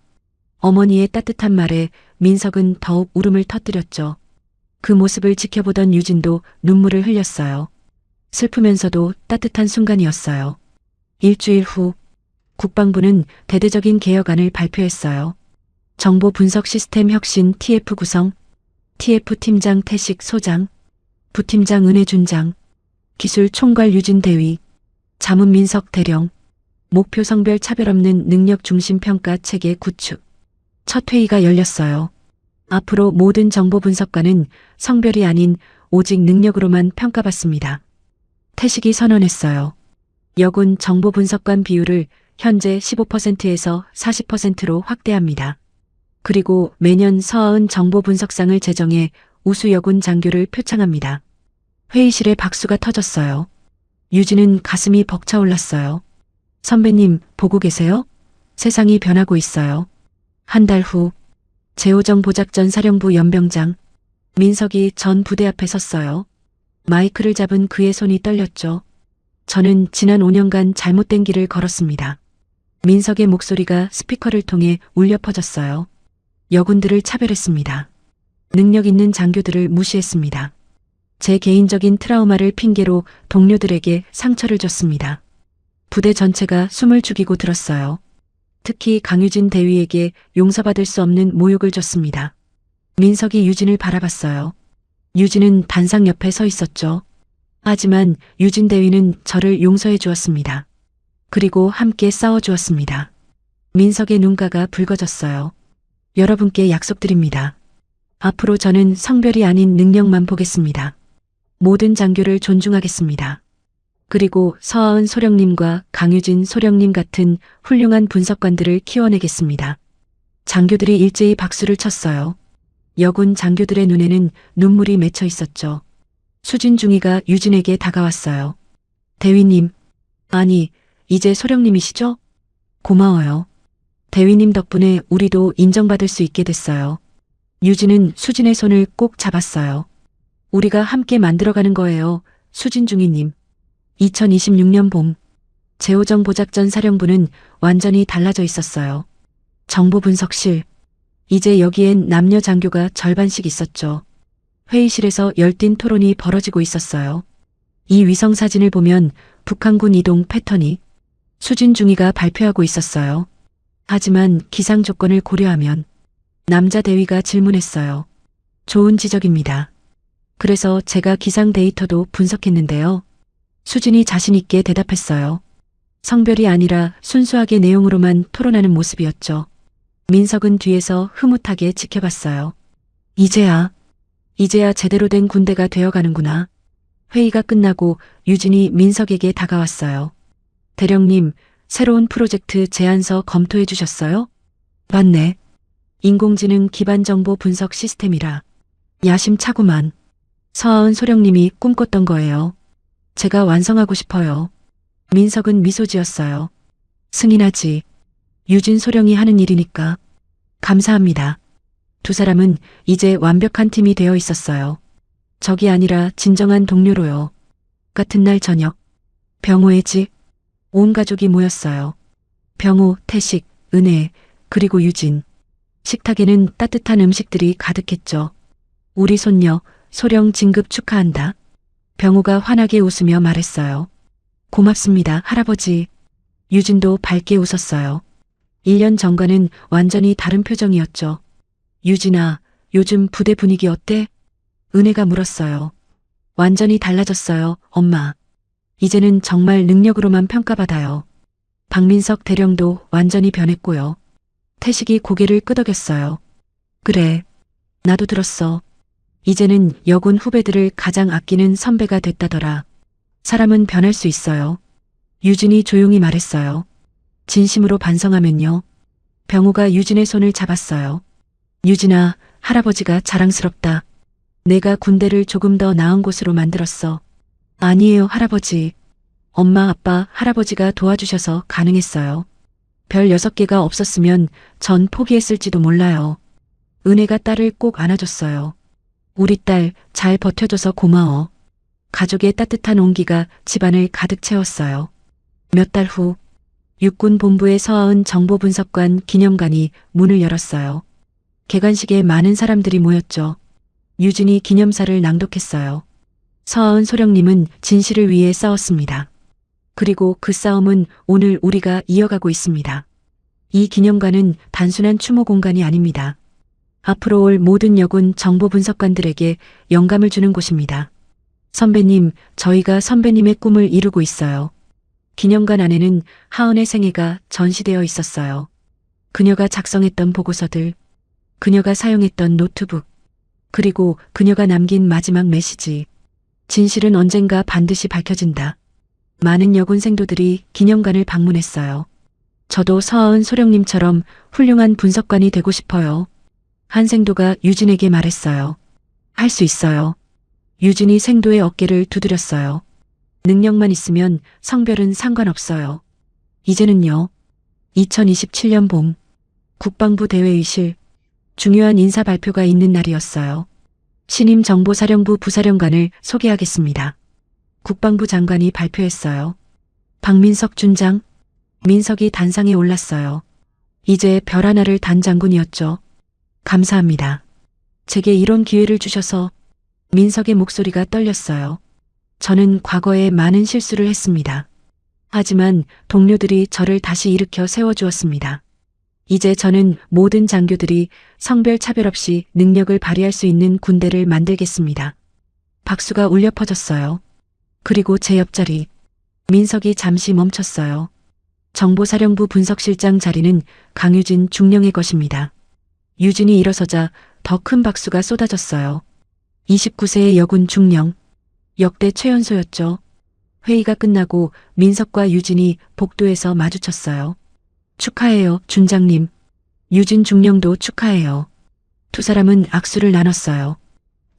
어머니의 따뜻한 말에 민석은 더욱 울음을 터뜨렸죠. 그 모습을 지켜보던 유진도 눈물을 흘렸어요. 슬프면서도 따뜻한 순간이었어요. 일주일 후 국방부는 대대적인 개혁안을 발표했어요. 정보 분석 시스템 혁신 TF 구성, TF 팀장 태식 소장, 부팀장 은혜준장, 기술 총괄 유진 대위, 자문 민석 대령, 목표 성별 차별 없는 능력 중심 평가 체계 구축. 첫 회의가 열렸어요. 앞으로 모든 정보 분석관은 성별이 아닌 오직 능력으로만 평가받습니다. 태식이 선언했어요. 여군 정보 분석관 비율을 현재 15%에서 40%로 확대합니다. 그리고 매년 서하은 정보 분석상을 제정해 우수 여군 장교를 표창합니다. 회의실에 박수가 터졌어요. 유진은 가슴이 벅차올랐어요. 선배님, 보고 계세요? 세상이 변하고 있어요. 한 달 후, 제호정 보작전 사령부 연병장, 민석이 전 부대 앞에 섰어요. 마이크를 잡은 그의 손이 떨렸죠. 저는 지난 5년간 잘못된 길을 걸었습니다. 민석의 목소리가 스피커를 통해 울려 퍼졌어요. 여군들을 차별했습니다. 능력 있는 장교들을 무시했습니다. 제 개인적인 트라우마를 핑계로 동료들에게 상처를 줬습니다. 부대 전체가 숨을 죽이고 들었어요. 특히 강유진 대위에게 용서받을 수 없는 모욕을 줬습니다. 민석이 유진을 바라봤어요. 유진은 단상 옆에 서 있었죠. 하지만 유진 대위는 저를 용서해 주었습니다. 그리고 함께 싸워 주었습니다. 민석의 눈가가 붉어졌어요. 여러분께 약속드립니다. 앞으로 저는 성별이 아닌 능력만 보겠습니다. 모든 장교를 존중하겠습니다. 그리고 서하은 소령님과 강유진 소령님 같은 훌륭한 분석관들을 키워내겠습니다. 장교들이 일제히 박수를 쳤어요. 여군 장교들의 눈에는 눈물이 맺혀 있었죠. 수진중이가 유진에게 다가왔어요. 대위님, 아니, 이제 소령님이시죠? 고마워요. 대위님 덕분에 우리도 인정받을 수 있게 됐어요. 유진은 수진의 손을 꼭 잡았어요. 우리가 함께 만들어가는 거예요, 수진중이님. 2026년 봄, 제호정 보작전 사령부는 완전히 달라져 있었어요. 정보분석실. 이제 여기엔 남녀 장교가 절반씩 있었죠. 회의실에서 열띤 토론이 벌어지고 있었어요. 이 위성 사진을 보면 북한군 이동 패턴이 수진중이가 발표하고 있었어요. 하지만 기상 조건을 고려하면 남자 대위가 질문했어요. 좋은 지적입니다. 그래서 제가 기상 데이터도 분석했는데요. 수진이 자신 있게 대답했어요. 성별이 아니라 순수하게 내용으로만 토론하는 모습이었죠. 민석은 뒤에서 흐뭇하게 지켜봤어요. 이제야 제대로 된 군대가 되어가는구나. 회의가 끝나고 유진이 민석에게 다가왔어요. 대령님, 새로운 프로젝트 제안서 검토해 주셨어요? 맞네. 인공지능 기반 정보 분석 시스템이라. 야심차구만. 서하은 소령님이 꿈꿨던 거예요. 제가 완성하고 싶어요. 민석은 미소 지었어요. 승인하지. 유진 소령이 하는 일이니까. 감사합니다. 두 사람은 이제 완벽한 팀이 되어 있었어요. 적이 아니라 진정한 동료로요. 같은 날 저녁, 병호의 집, 온 가족이 모였어요. 병호, 태식, 은혜, 그리고 유진. 식탁에는 따뜻한 음식들이 가득했죠. 우리 손녀, 소령 진급 축하한다. 병호가 환하게 웃으며 말했어요. 고맙습니다, 할아버지. 유진도 밝게 웃었어요. 1년 전과는 완전히 다른 표정이었죠. 유진아, 요즘 부대 분위기 어때? 은혜가 물었어요. 완전히 달라졌어요, 엄마. 이제는 정말 능력으로만 평가받아요. 박민석 대령도 완전히 변했고요. 태식이 고개를 끄덕였어요. 그래, 나도 들었어. 이제는 여군 후배들을 가장 아끼는 선배가 됐다더라. 사람은 변할 수 있어요. 유진이 조용히 말했어요. 진심으로 반성하면요. 병호가 유진의 손을 잡았어요. 유진아, 할아버지가 자랑스럽다. 내가 군대를 조금 더 나은 곳으로 만들었어. 아니에요, 할아버지. 엄마, 아빠, 할아버지가 도와주셔서 가능했어요. 별 6개가 없었으면 전 포기했을지도 몰라요. 은혜가 딸을 꼭 안아줬어요. 우리 딸 잘 버텨줘서 고마워. 가족의 따뜻한 온기가 집안을 가득 채웠어요. 몇 달 후, 육군 본부의 서하은 정보분석관 기념관이 문을 열었어요. 개관식에 많은 사람들이 모였죠. 유진이 기념사를 낭독했어요. 서하은 소령님은 진실을 위해 싸웠습니다. 그리고 그 싸움은 오늘 우리가 이어가고 있습니다. 이 기념관은 단순한 추모 공간이 아닙니다. 앞으로 올 모든 여군 정보 분석관들에게 영감을 주는 곳입니다. 선배님, 저희가 선배님의 꿈을 이루고 있어요. 기념관 안에는 하은의 생애가 전시되어 있었어요. 그녀가 작성했던 보고서들, 그녀가 사용했던 노트북, 그리고 그녀가 남긴 마지막 메시지. 진실은 언젠가 반드시 밝혀진다. 많은 여군 생도들이 기념관을 방문했어요. 저도 서하은 소령님처럼 훌륭한 분석관이 되고 싶어요. 한 생도가 유진에게 말했어요. 할 수 있어요. 유진이 생도의 어깨를 두드렸어요. 능력만 있으면 성별은 상관없어요. 이제는요. 2027년 봄, 국방부 대회의실, 중요한 인사 발표가 있는 날이었어요. 신임 정보사령부 부사령관을 소개하겠습니다. 국방부 장관이 발표했어요. 박민석 준장, 민석이 단상에 올랐어요. 이제 별 하나를 단 장군이었죠. 감사합니다. 제게 이런 기회를 주셔서. 민석의 목소리가 떨렸어요. 저는 과거에 많은 실수를 했습니다. 하지만 동료들이 저를 다시 일으켜 세워주었습니다. 이제 저는 모든 장교들이 성별 차별 없이 능력을 발휘할 수 있는 군대를 만들겠습니다. 박수가 울려 퍼졌어요. 그리고 제 옆자리, 민석이 잠시 멈췄어요. 정보사령부 분석실장 자리는 강유진 중령의 것입니다. 유진이 일어서자 더 큰 박수가 쏟아졌어요. 29세의 여군 중령, 역대 최연소였죠. 회의가 끝나고 민석과 유진이 복도에서 마주쳤어요. 축하해요, 준장님. 유진 중령도 축하해요. 두 사람은 악수를 나눴어요.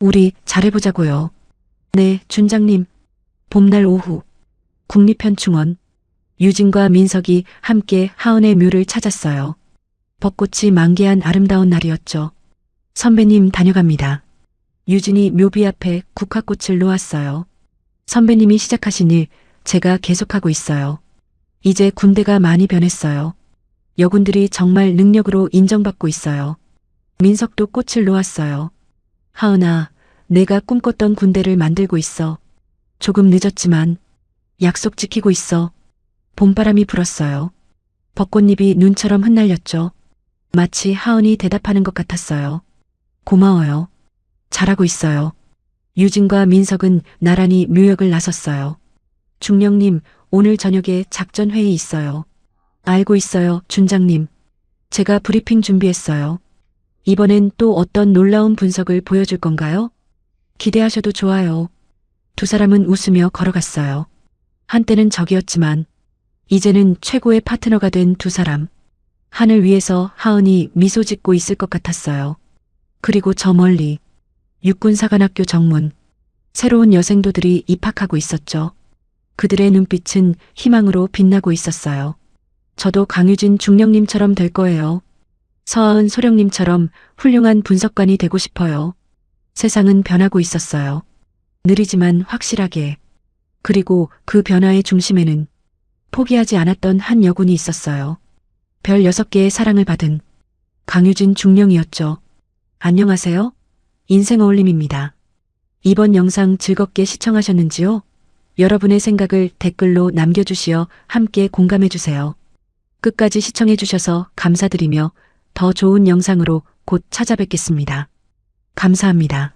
우리 잘해보자고요. 네, 준장님. 봄날 오후, 국립현충원. 유진과 민석이 함께 하은의 묘를 찾았어요. 벚꽃이 만개한 아름다운 날이었죠. 선배님 다녀갑니다. 유진이 묘비 앞에 국화꽃을 놓았어요. 선배님이 시작하신 일 제가 계속하고 있어요. 이제 군대가 많이 변했어요. 여군들이 정말 능력으로 인정받고 있어요. 민석도 꽃을 놓았어요. 하은아, 내가 꿈꿨던 군대를 만들고 있어. 조금 늦었지만 약속 지키고 있어. 봄바람이 불었어요. 벚꽃잎이 눈처럼 흩날렸죠. 마치 하은이 대답하는 것 같았어요. 고마워요. 잘하고 있어요. 유진과 민석은 나란히 묘역을 나섰어요. 중령님, 오늘 저녁에 작전회의 있어요. 알고 있어요, 준장님. 제가 브리핑 준비했어요. 이번엔 또 어떤 놀라운 분석을 보여줄 건가요? 기대하셔도 좋아요. 두 사람은 웃으며 걸어갔어요. 한때는 적이었지만 이제는 최고의 파트너가 된 두 사람. 하늘 위에서 하은이 미소 짓고 있을 것 같았어요. 그리고 저 멀리 육군사관학교 정문. 새로운 여생도들이 입학하고 있었죠. 그들의 눈빛은 희망으로 빛나고 있었어요. 저도 강유진 중령님처럼 될 거예요. 서하은 소령님처럼 훌륭한 분석관이 되고 싶어요. 세상은 변하고 있었어요. 느리지만 확실하게. 그리고 그 변화의 중심에는 포기하지 않았던 한 여군이 있었어요. 별 6개의 사랑을 받은 강유진 중령이었죠. 안녕하세요. 인생 어울림입니다. 이번 영상 즐겁게 시청하셨는지요? 여러분의 생각을 댓글로 남겨주시어 함께 공감해주세요. 끝까지 시청해주셔서 감사드리며 더 좋은 영상으로 곧 찾아뵙겠습니다. 감사합니다.